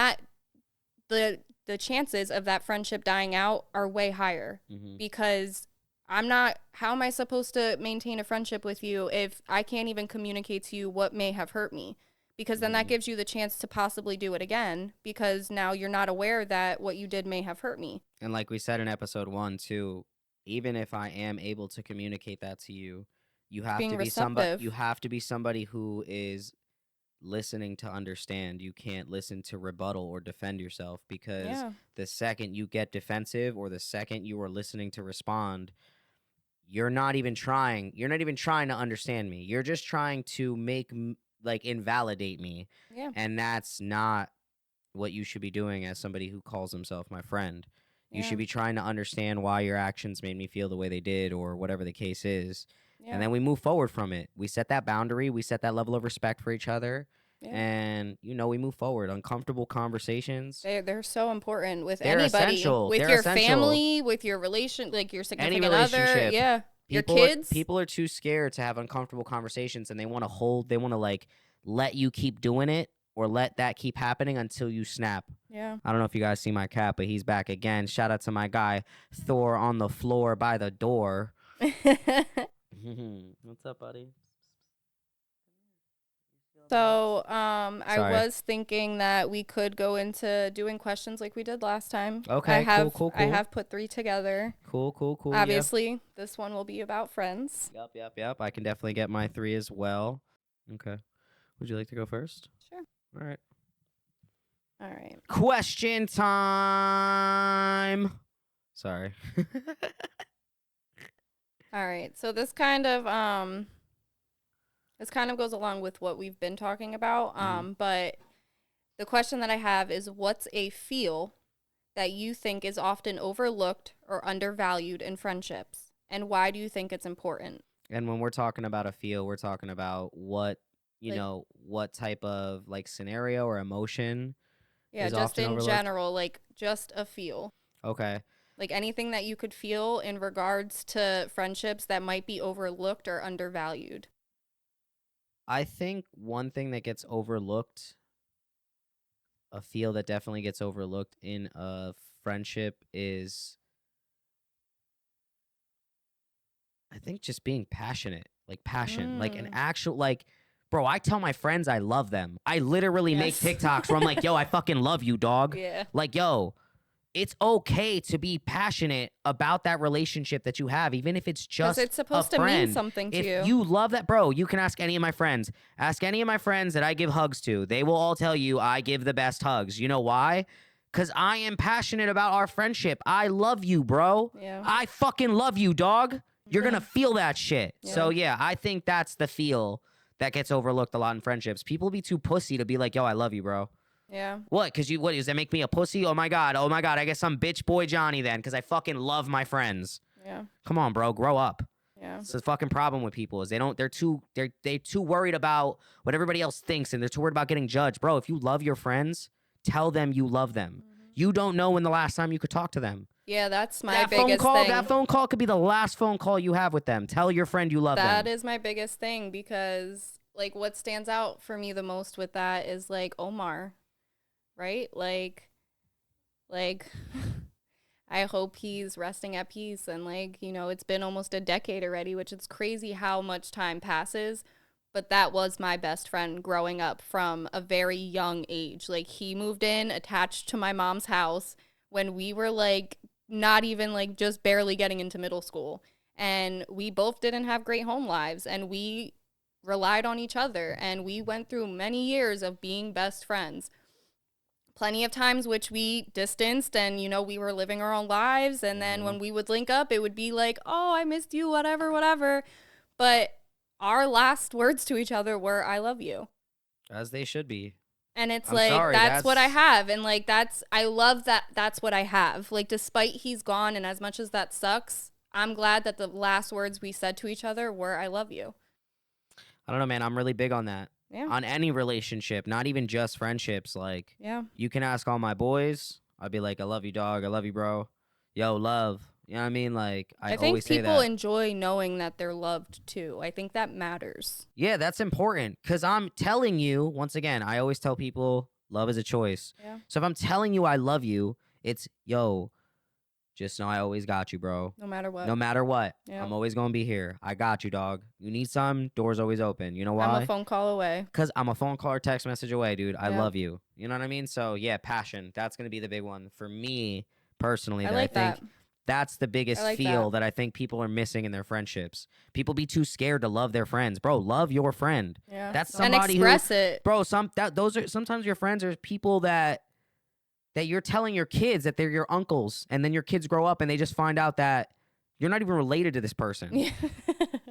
the chances of that friendship dying out are way higher. Mm-hmm. Because how am I supposed to maintain a friendship with you if I can't even communicate to you what may have hurt me? Because then that Mm-hmm. gives you the chance to possibly do it again because now you're not aware that what you did may have hurt me. And like we said in episode 1 too, even if I am able to communicate that to you, It's being receptive. you have to be somebody who is listening to understand. You can't listen to rebuttal or defend yourself, because Yeah. the second you get defensive or the second you are listening to respond, you're not even trying to understand me. You're just trying to like invalidate me. Yeah. And that's not what you should be doing as somebody who calls himself my friend. You Yeah. should be trying to understand why your actions made me feel the way they did or whatever the case is. Yeah. And then we move forward from it. We set that boundary, we set that level of respect for each other. Yeah. And we move forward. Uncomfortable conversations. They're so important with They're anybody, essential. with They're your essential. family, with your relation, like your Any significant other, relationship. yeah, your kids. People are too scared to have uncomfortable conversations, and they want to like let you keep doing it or let that keep happening until you snap. Yeah. I don't know if you guys see my cat, but he's back again. Shout out to my guy Thor on the floor by the door. What's up, buddy? So, Sorry. I was thinking that we could go into doing questions like we did last time. Okay, cool. I have put 3 together. Cool. Obviously, this one will be about friends. Yep. I can definitely get my 3 as well. Okay. Would you like to go first? Sure. All right. Question time. Sorry. All right. So this kind of goes along with what we've been talking about. But the question that I have is, what's a feel that you think is often overlooked or undervalued in friendships, and why do you think it's important? And when we're talking about a feel, we're talking about what what type of like scenario or emotion. Yeah, just in general, like just a feel. Okay. Like anything that you could feel in regards to friendships that might be overlooked or undervalued. I think one thing that gets overlooked, a feel that definitely gets overlooked in a friendship is, I think, just being passionate. Like passion. Like an actual, like, bro, I tell my friends I love them. I literally make TikToks where I'm like, yo, I fucking love you, dog. Yeah. Like, yo, it's okay to be passionate about that relationship that you have, even if it's just it's supposed a to friend. mean something to if you. you love that, bro, you can ask any of my friends. Ask any of my friends that I give hugs to. They will all tell you I give the best hugs. You know why? Because I am passionate about our friendship. I love you, bro. Yeah. I fucking love you, dog. You're going to feel that shit. Yeah. So, yeah, I think that's the feel that gets overlooked a lot in friendships. People be too pussy to be like, yo, I love you, bro. Yeah. What? What does that make me a pussy? Oh my god. I guess I'm bitch boy Johnny then, because I fucking love my friends. Yeah. Come on, bro, grow up. Yeah. It's the fucking problem with people is they're too worried about what everybody else thinks, and they're too worried about getting judged. Bro, if you love your friends, tell them you love them. You don't know when the last time you could talk to them. Yeah, that's my biggest thing. That phone call could be the last phone call you have with them. Tell your friend you love them. That is my biggest thing, because like what stands out for me the most with that is like Omar, right? Like I hope he's resting at peace, and like, it's been almost a decade already, which is crazy how much time passes. But that was my best friend growing up from a very young age. Like, he moved in attached to my mom's house when we were like not even like just barely getting into middle school. And we both didn't have great home lives, and we relied on each other, and we went through many years of being best friends. Plenty of times which we distanced, and we were living our own lives, and then when we would link up, it would be like, oh, I missed you, whatever. But our last words to each other were, I love you. As they should be. And it's I'm like, sorry, that's what I have. And like, I love that that's what I have. Like, despite he's gone, and as much as that sucks, I'm glad that the last words we said to each other were, I love you. I don't know, man. I'm really big on that. Yeah. On any relationship, not even just friendships. Like, yeah, you can ask all my boys. I'd be like, I love you, dog. I love you, bro. Yo, love. You know what I mean? Like, I think always say people that. enjoy knowing that they're loved too. I think that matters. Yeah, that's important. Because I'm telling you, once again, I always tell people love is a choice. Yeah. So if I'm telling you I love you, it's, yo, just know I always got you, bro. No matter what. No matter what. Yeah. I'm always going to be here. I got you, dog. You need some, door's always open. You know why? I'm a phone call away. Because I'm a phone call or text message away, dude. I Yeah. love you. You know what I mean? So, yeah, passion. That's going to be the big one for me personally. I that like I think that. that's the biggest I like feel that I think people are missing in their friendships. People be too scared to love their friends. Bro, love your friend. Yeah. That's And somebody express it. Bro, those are sometimes your friends are people that you're telling your kids that they're your uncles, and then your kids grow up and they just find out that You're not even related to this person. Yeah.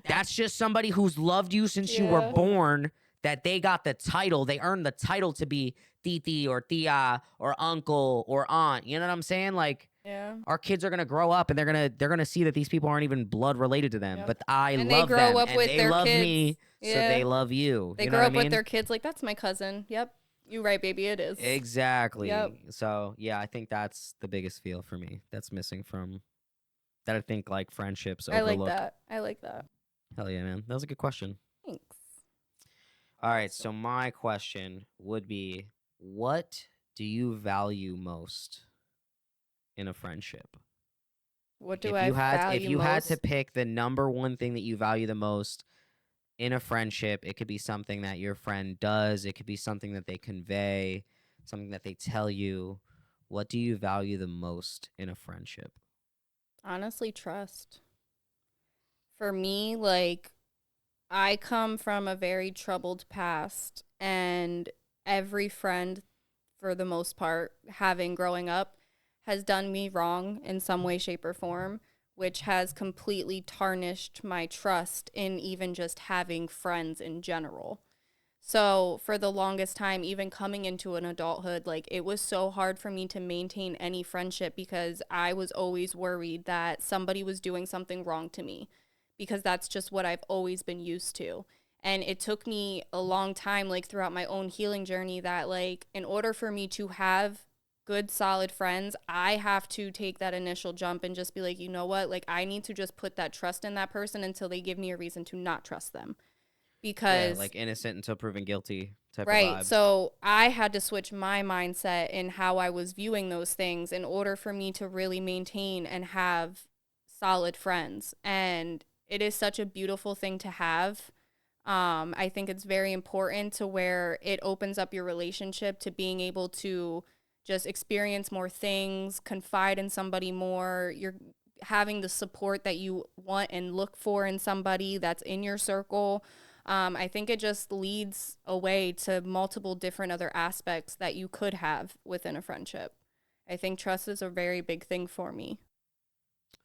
That's just somebody who's loved you since you were Yeah. born, that they got the title. They earned the title to be titi or tia or uncle or aunt. You know what I'm saying? Like, Yeah. our kids are gonna grow up and they're gonna see that these people aren't even blood related to them. Yep. But I And they love grow them up and with they their love kids. me, so Yeah. they love you. They You know grow what I up with mean? their kids like, that's my cousin. Yep. You right, baby. It is. Exactly. Yep. So yeah, I think that's the biggest feel for me. That's missing from that. I think like friendships I like overlook. that. I like that. Hell yeah, man. That was a good question. Thanks. All right, so my question would be, what do you value most in a friendship? What do If I you had value to most? pick the number one thing that you value the most in a friendship, it could be something that your friend does, it could be something that they convey, something that they tell you. What do you value the most in a friendship? Honestly, trust. For me, like, I come from a very troubled past, and every friend, for the most part, having growing up, has done me wrong in some way, shape, or form, which has completely tarnished my trust in even just having friends in general. So, for the longest time, even coming into an adulthood, like, it was so hard for me to maintain any friendship because I was always worried that somebody was doing something wrong to me, because that's just what I've always been used to. And it took me a long time, like, throughout my own healing journey, that, like, in order for me to have good, solid friends, I have to take that initial jump and just be like, you know what? Like, I need to just put that trust in that person until they give me a reason to not trust them. Yeah, Because like innocent until proven guilty type of right. vibes. So I had to switch my mindset in how I was viewing those things in order for me to really maintain and have solid friends. And it is such a beautiful thing to have. I think it's very important to where it opens up your relationship to being able to just experience more things, confide in somebody more. You're having the support that you want and look for in somebody that's in your circle. I think it just leads away to multiple different other aspects that you could have within a friendship. I think trust is a very big thing for me.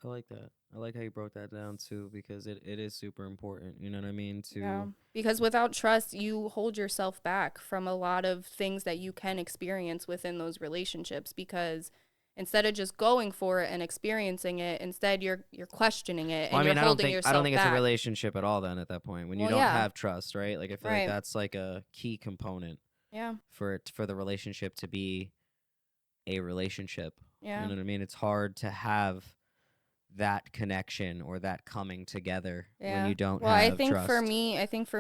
I like that. I like how you broke that down too, because it is super important. You know what I mean? Yeah. To Because without trust, you hold yourself back from a lot of things that you can experience within those relationships, because instead of just going for it and experiencing it, instead you're questioning it well, and I you're mean, holding I don't yourself think it's a back. relationship at all then at that point when you Well, don't yeah. have trust, right? Like I feel like Right. that's like a key component Yeah. for the relationship to be a relationship. You Yeah. know what I mean? It's hard to have that connection or that coming together when Yeah. you don't Well, I have think for trust.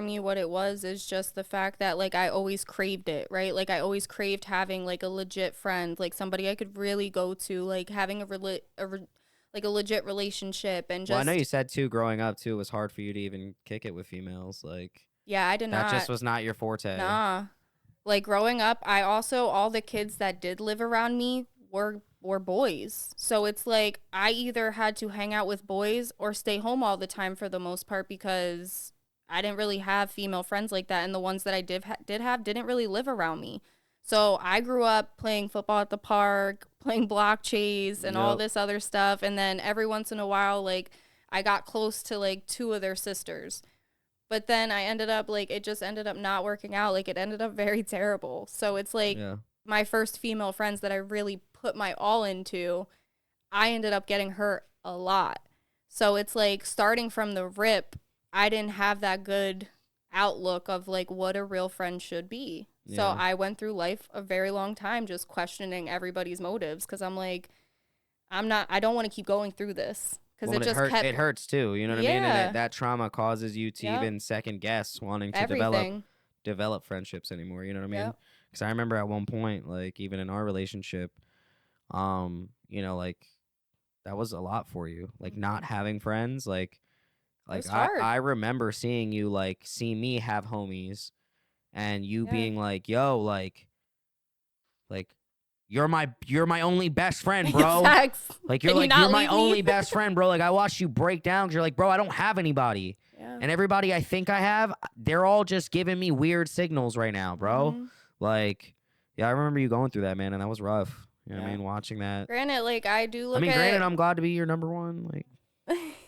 me, what it was is just the fact that, like, I always craved it, right? Like, I always craved having like a legit friend, like somebody I could really go to, like having like a legit relationship, and Well, I know you just said too, growing up too, it was hard for you to even kick it with females. Like yeah, I did that just not. was not your forte. Nah. Like growing up, I also all the kids that did live around me were boys. So it's like I either had to hang out with boys or stay home all the time for the most part, because I didn't really have female friends like that, and the ones that I did have didn't really live around me. So I grew up playing football at the park, playing block chase and all Yep. this other stuff, and then every once in a while, like, I got close to like two of their sisters. But then I ended up like, it just ended up not working out. Like, it ended up very terrible. So it's like Yeah. my first female friends that I really put my all into, I ended up getting hurt a lot. So it's like starting from the rip, I didn't have that good outlook of like what a real friend should be. So Yeah. I went through life a very long time just questioning everybody's motives, because I'm like, I don't want to keep going through this, because Well, it and just kept, it hurts too. You know what I mean? And yeah, that trauma causes you to yep, even second guess wanting to everything. develop friendships anymore. You know what I mean? Yep. Because I remember at one point, like even in our relationship, like that was a lot for you. Like not Mhm. having friends, It was I hard. remember seeing you like see me have homies, and you Yeah. being like, "Yo, like you're my only best friend, bro." Facts. Can you You're not my leave me? only best friend, bro. Like I watched you break down 'cause you're like, bro, I don't have anybody. Yeah. And everybody I think I have, they're all just giving me weird signals right now, bro. Mhm. Like, yeah, I remember you going through that, man, and that was rough. You know what I Yeah. mean? Watching that. Granted, like, I do I look mean, granted, at I'm glad to be your number one. Like,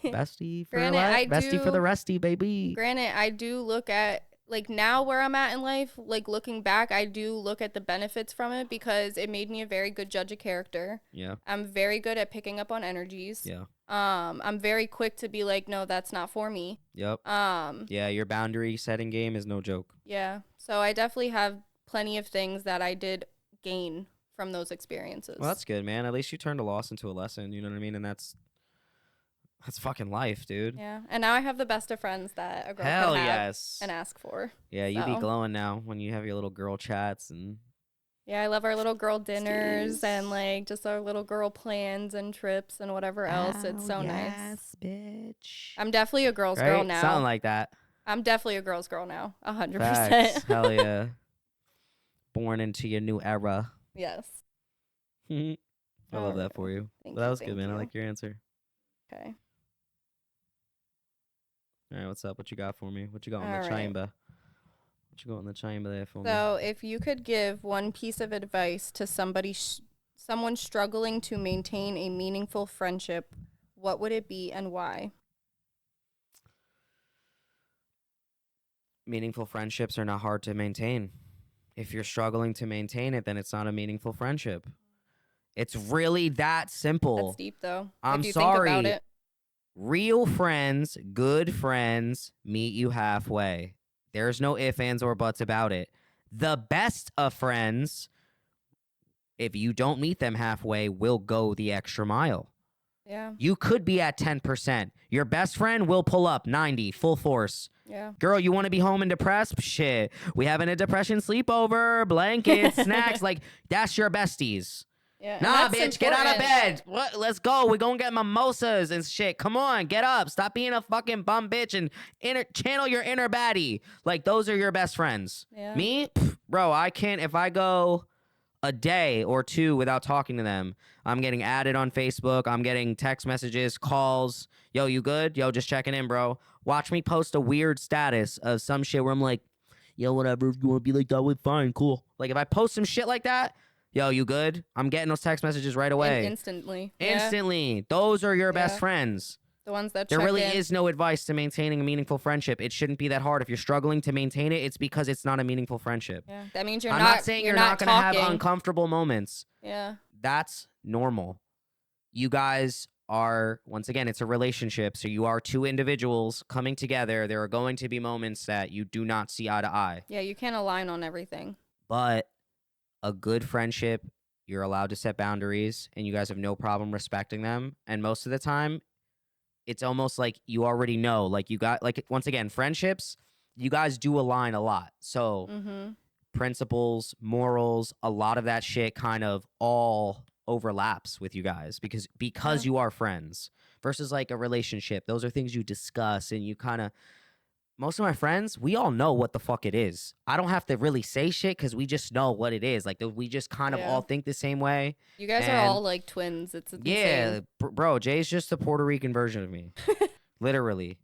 Bestie for Granted, I bestie for the do. resty, baby. Granted, I do look at like now where I'm at in life, like looking back, I do look at the benefits from it because it made me a very good judge of character. Yeah. I'm very good at picking up on energies. Yeah. I'm very quick to be like, no, that's not for me. Yep. Yeah, your boundary setting game is no joke. Yeah. So I definitely have plenty of things that I did gain from those experiences. Well, that's good, man. At least you turned a loss into a lesson, you know what I mean? And that's fucking life, dude. Yeah. And now I have the best of friends that a girl Hell can have yes. and ask for. Yeah, you be So. glowing now when you have your little girl chats and Yeah, I love our little girl dinners and like just our little girl plans and trips and whatever else. It's so nice. Yes, bitch. I'm definitely a girl's girl Right? now. Something like that. I'm definitely a girl's girl now. 100%. Facts. Hell yeah. Born into your new era. Yes. I love that for you. Thank Well, that you, was good, thank man. I you. like your answer. Okay. All right, what's up? What you got for me? What you got in All the right. chamber? What you got in the chamber there for me? So, if you could give one piece of advice to someone struggling to maintain a meaningful friendship, what would it be and why? Meaningful friendships are not hard to maintain. If you're struggling to maintain it, then it's not a meaningful friendship. It's really that simple. That's deep, though. I'm if you sorry. Think about it. Real friends, good friends, meet you halfway. There's no ifs, ands, or buts about it. The best of friends, if you don't meet them halfway, will go the extra mile. Yeah. You could be at 10%. Your best friend will pull up 90, full force. Yeah. Girl, you want to be home and depressed? Shit. We having a depression sleepover, blankets, snacks. Like, that's your besties. Yeah. Nah, bitch, get out of bed. What? Let's go. We're going to get mimosas and shit. Come on, get up. Stop being a fucking bum bitch and channel your inner baddie. Like, those are your best friends. Yeah. Me? Pff, bro, I can't. If I go a day or two without talking to them, I'm getting added on Facebook. I'm getting text messages, calls. Yo, you good? Yo, just checking in, bro. Watch me post a weird status of some shit where I'm like, yo, whatever. If you want to be like that, we're fine, cool. Like, if I post some shit like that, yo, you good? I'm getting those text messages right away. Instantly. Instantly. Those are your best friends. The ones that there check really in. is no advice to maintaining a meaningful friendship. It shouldn't be that hard. If you're struggling to maintain it, it's because it's not a meaningful friendship. Yeah. That means you're I'm not not saying you're you're not going to have talking. uncomfortable moments. Yeah. That's normal. You guys are, once again, it's a relationship. So you are two individuals coming together. There are going to be moments that you do not see eye to eye. Yeah, you can't align on everything. But a good friendship, you're allowed to set boundaries and you guys have no problem respecting them. And most of the time, it's almost like you already know. Like, you got, like, once again, friendships, you guys do align a lot. So principles, morals, a lot of that shit kind of all overlaps with you guys because you are friends versus like a relationship. Those are things you discuss and you kind of, most of my friends, we all know what the fuck it is. I don't have to really say shit because we just know what it is. Like, we just kind of all think the same way. You guys are all like twins. It's insane. Bro, Jay's just the Puerto Rican version of me. Literally.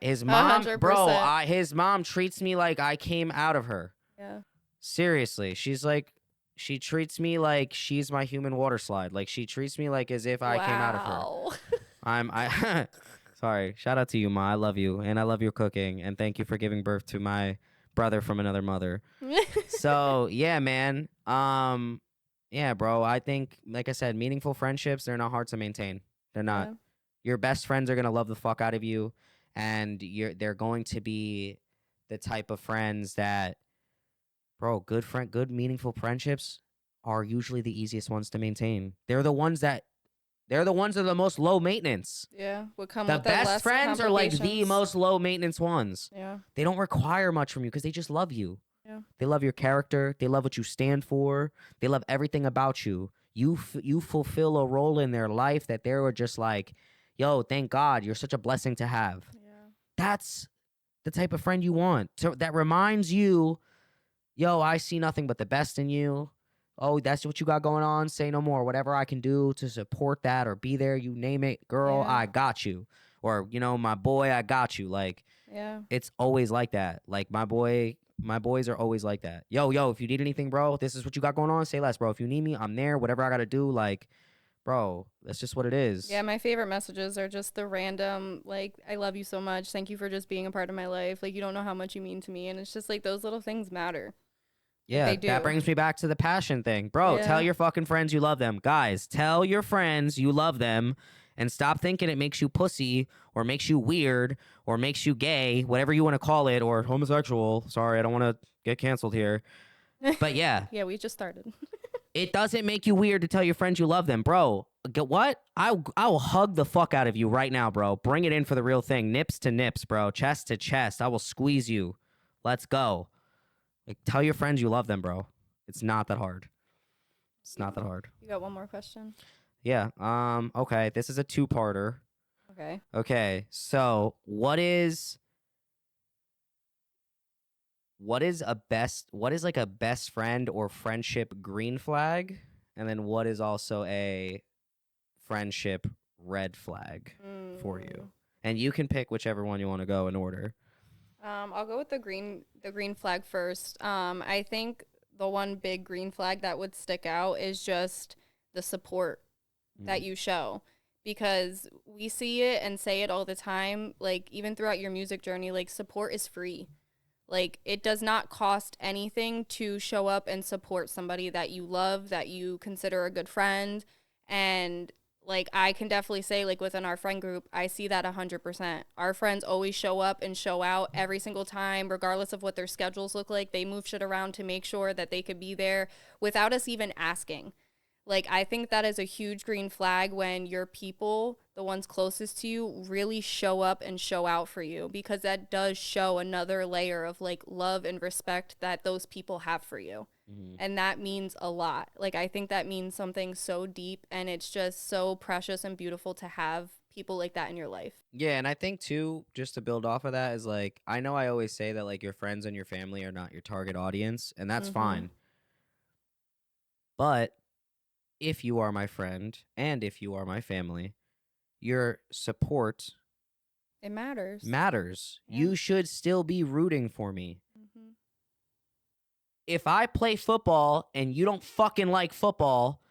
His mom, 100%. bro, his mom treats me like I came out of her. Yeah. Seriously. She's like, she treats me like she's my human water slide. Like, she treats me like as if I came out of her. Sorry. Shout out to you, Ma. I love you. And I love your cooking. And thank you for giving birth to my brother from another mother. So, yeah, man. Yeah, bro. I think, like I said, meaningful friendships, they're not hard to maintain. They're not. Yeah. Your best friends are going to love the fuck out of you. And they're going to be the type of friends that, bro, good meaningful friendships are usually the easiest ones to maintain. They're the ones that are the most low maintenance. Yeah, would come the with best less friends are like the complications. most low maintenance ones. Yeah. They don't require much from you because they just love you. Yeah. They love your character. They love what you stand for. They love everything about you. You fulfill a role in their life that they were just like, yo, thank God, you're such a blessing to have. Yeah. That's the type of friend you want. So that reminds you, yo, I see nothing but the best in you. Oh, that's what you got going on. Say no more. Whatever I can do to support that or be there, you name it, girl, Yeah. I got you. Or, my boy, I got you. Like, Yeah. it's always like that. Like, my boys are always like that. Yo, if you need anything, bro, this is what you got going on. Say less, bro. If you need me, I'm there. Whatever I got to do, like, bro, that's just what it is. Yeah, my favorite messages are just the random, like, I love you so much. Thank you for just being a part of my life. Like, you don't know how much you mean to me. And it's just like those little things matter. Like, Yeah, they that do. brings me back to the passion thing. Bro, tell Yeah. your fucking friends you love them. Guys, tell your friends you love them and stop thinking it makes you pussy or makes you weird or makes you gay, whatever you want to call it, or homosexual. Sorry, I don't want to get canceled here. But yeah, Yeah, we just started. it doesn't make you weird to tell your friends you love them. Bro, get what? I will hug the fuck out of you right now, bro. Bring it in for the real thing. Nips to nips, bro. Chest to chest. I will squeeze you. Let's go. Like, tell your friends you love them, bro. It's not that hard. It's not that hard. You got one more question? Yeah. Okay. This is a two-parter. Okay. Okay. So, what is what is like a best friend or friendship green flag? And then what is also a friendship red flag for you? And you can pick whichever one you want to go in order. I'll go with the green flag first. I think the one big green flag that would stick out is just the support that you show, because we see it and say it all the time, like even throughout your music journey, like support is free. Like it does not cost anything to show up and support somebody that you love, that you consider a good friend. And like I can definitely say, like within our friend group, I see that 100%. Our friends always show up and show out every single time, regardless of what their schedules look like. They move shit around to make sure that they could be there without us even asking. Like, I think that is a huge green flag when your people, the ones closest to you, really show up and show out for you, because that does show another layer of like love and respect that those people have for you. And that means a lot. Like, I think that means something so deep, and it's just so precious and beautiful to have people like that in your life. Yeah, and I think too, just to build off of that, is like, I know I always say that like your friends and your family are not your target audience, and that's fine. But if you are my friend and if you are my family, your support It matters. matters. Yeah. You should still be rooting for me. If I play football and you don't fucking like football,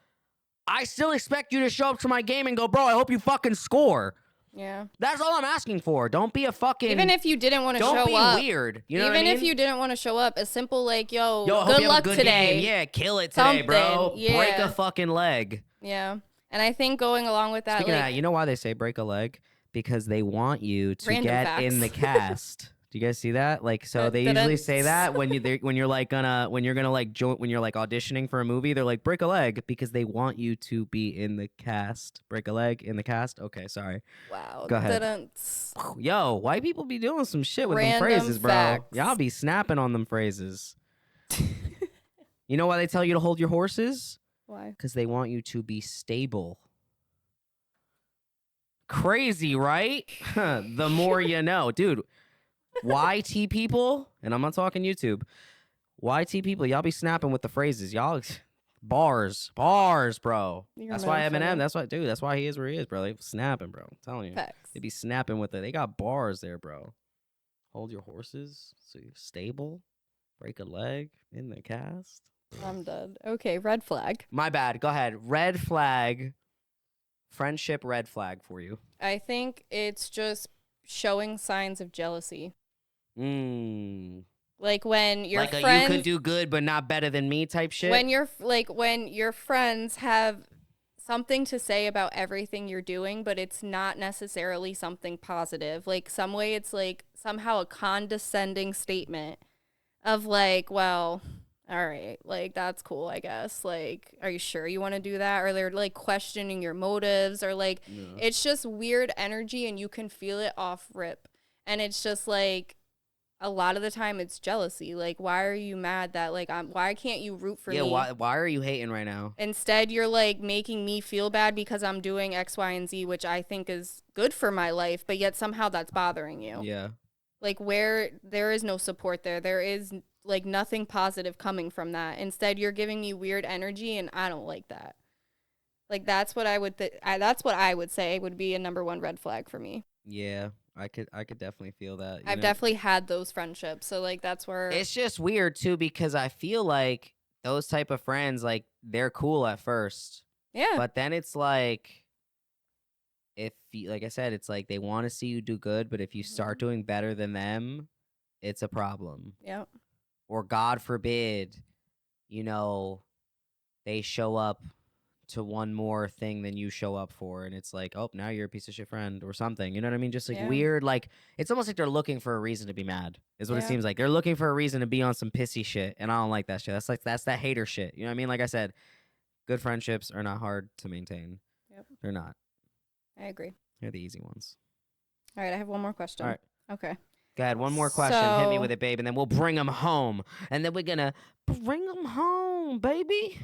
I still expect you to show up to my game and go, bro, I hope you fucking score. Yeah. That's all I'm asking for. Don't be a fucking... Even if you didn't want to show up. Don't be weird. You know what I mean? Even if you didn't want to show up, a simple like, yo I hope good you luck have a good today. Game. Yeah, kill it today, bro. Something. Yeah. Break a fucking leg. Yeah. And I think going along with that, Speaking like, of that, you know why they say break a leg? Because they want you to Random get facts. in the cast. Do you guys see that? Like, so they usually say that when you're like when you're gonna like when you're like auditioning for a movie, they're like break a leg because they want you to be in the cast. Break a leg in the cast. Okay, sorry. wow. Go ahead. Yo, white people be doing some shit with them phrases, bro. facts. Y'all be snapping on them phrases. You know why they tell you to hold your horses? Why? Because they want you to be stable. Crazy, right? The more you know. Dude, YT people, and I'm not talking YouTube, YT people, y'all be snapping with the phrases. Y'all, bars, bro. That's why Eminem, that's why he is where he is, bro. They snapping, bro. I'm telling you. Facts. They be snapping with it. They got bars there, bro. Hold your horses so you're stable. Break a leg in the cast. I'm dead. Okay, red flag. My bad. Go ahead. Red flag. Friendship red flag for you. I think it's just showing signs of jealousy. Like when your like friends, you could do good but not better than me type shit. when your friends have something to say about everything you're doing, but it's not necessarily something positive. Like some way it's like somehow a condescending statement of like, well, all right, like that's cool, I guess. Like, are you sure you want to do that? Or they're like questioning your motives, or like it's just weird energy and you can feel it off rip. And it's just like a lot of the time it's jealousy. Like, why are you mad that like why can't you root for me? Yeah, why are you hating right now? Instead, you're like making me feel bad because I'm doing X, Y, and Z, which I think is good for my life, but yet somehow that's bothering you. Yeah. Like where there is no support there is like nothing positive coming from that. Instead, you're giving me weird energy, and I don't like that. Like that's what I would that's what I would say would be a number one red flag for me. Yeah, I could definitely feel that. I've definitely had those friendships, so like that's where it's just weird too, because I feel like those type of friends, like they're cool at first, Yeah. But then it's like, if you, like I said, it's like they want to see you do good, but if you start doing better than them, it's a problem. Yep. Or God forbid, they show up to one more thing than you show up for, and it's like, oh, now you're a piece of shit friend or something. You know what I mean? Just like weird, like it's almost like they're looking for a reason to be mad. Is what it seems like. They're looking for a reason to be on some pissy shit, and I don't like that shit. That's that hater shit. You know what I mean? Like I said, good friendships are not hard to maintain. Yep. They're not. I agree. They're the easy ones. All right, I have one more question. All right. Okay. Go ahead, one more question. Hit me with it, babe, and then we'll bring them home. And then we're gonna bring them home, baby.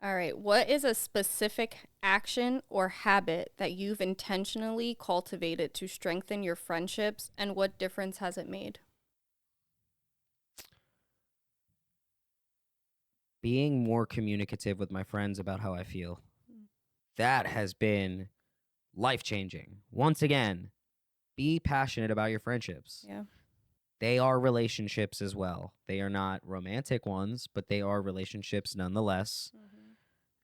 All right. What is a specific action or habit that you've intentionally cultivated to strengthen your friendships, and what difference has it made? Being more communicative with my friends about how I feel. That has been life-changing. Once again, be passionate about your friendships. Yeah. They are relationships as well. They are not romantic ones, but they are relationships nonetheless.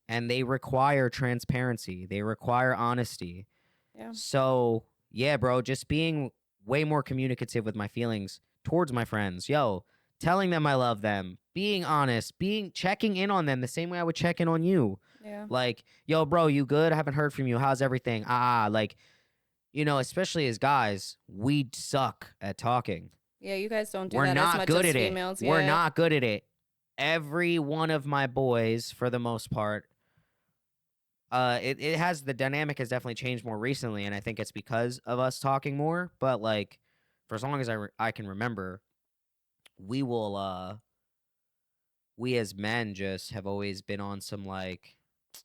And they require transparency. They require honesty. Yeah. So, yeah, bro, just being way more communicative with my feelings towards my friends. Yo, telling them I love them, being honest, checking in on them the same way I would check in on you. Yeah. Like, yo, bro, you good? I haven't heard from you. How's everything? Like, especially as guys, we suck at talking. Yeah, you guys don't do We're that not as much good as at females. it. We're not good at it. Every one of my boys, for the most part, it has, the dynamic has definitely changed more recently, and I think it's because of us talking more. But like, for as long as I can remember, we as men just have always been on some like,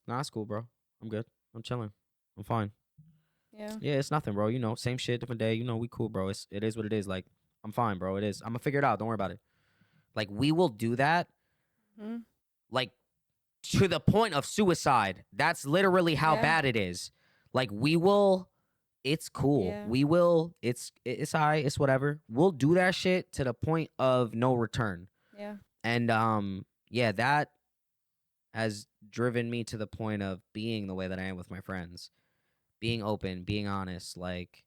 nah, it's cool, bro. I'm good. I'm chilling. I'm fine. Yeah. Yeah, it's nothing, bro. Same shit, different day. We cool, bro. It is what it is. Like, I'm fine, bro. It is. I'm gonna figure it out. Don't worry about it. Like, we will do that. Like, to the point of suicide. That's literally how bad it is. Like, we will, it's cool. Yeah. We will, it's all right, it's whatever. We'll do that shit to the point of no return. Yeah. And yeah, that has driven me to the point of being the way that I am with my friends. Being open, being honest. Like,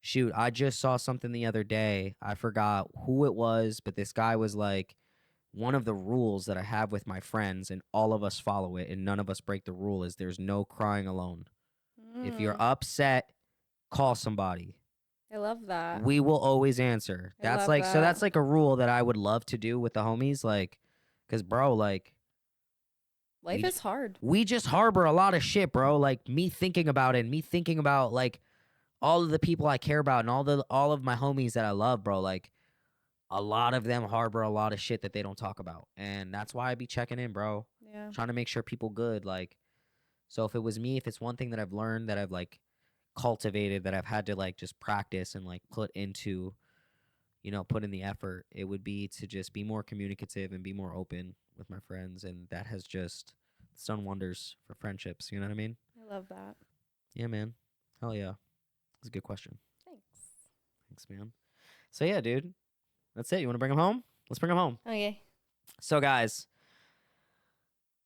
shoot, I just saw something the other day. I forgot who it was, but this guy was like, one of the rules that I have with my friends, and all of us follow it and none of us break the rule, is there's no crying alone. If you're upset, call somebody. I love that. We will always answer. That's like, so that's like a rule that I would love to do with the homies. Like, cause bro, like, life is hard. We just harbor a lot of shit, bro. Like, me thinking about it, me thinking about like all of the people I care about and all of my homies that I love, bro. Like, a lot of them harbor a lot of shit that they don't talk about. And that's why I be checking in, bro. Yeah. Trying to make sure people good. Like, so if it was me, if it's one thing that I've learned, that I've like cultivated, that I've had to like just practice and like put into, put in the effort, it would be to just be more communicative and be more open with my friends. And that has just done wonders for friendships. You know what I mean? I love that. Yeah, man. Hell yeah. That's a good question. Thanks, man. So yeah, dude. That's it. You want to bring them home? Let's bring them home. Okay. So, guys,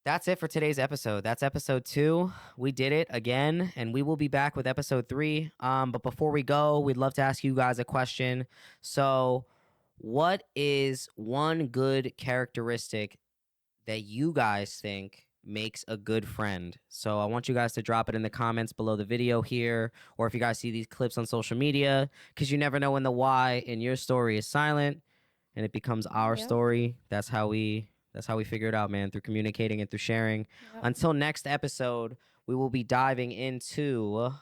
that's it for today's episode. That's episode 2. We did it again, and we will be back with episode 3. But before we go, we'd love to ask you guys a question. So, what is one good characteristic that you guys think makes a good friend? So I want you guys to drop it in the comments below the video here, or if you guys see these clips on social media, because you never know when the why in your story is silent and it becomes our story. That's how we figure it out, man, through communicating and through sharing. Until next episode, we will be diving into,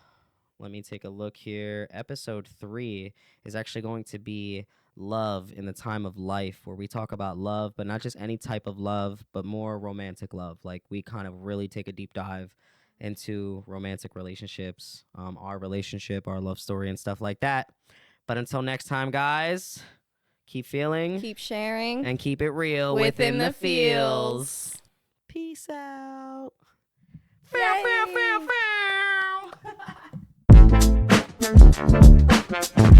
let me take a look here. Episode 3 is actually going to be love in the time of life, where we talk about love, but not just any type of love, but more romantic love. Like, we kind of really take a deep dive into romantic relationships, our relationship, our love story, and stuff like that. But until next time, guys, keep feeling, keep sharing, and keep it real within the feels. Peace out. Few, few, few, few.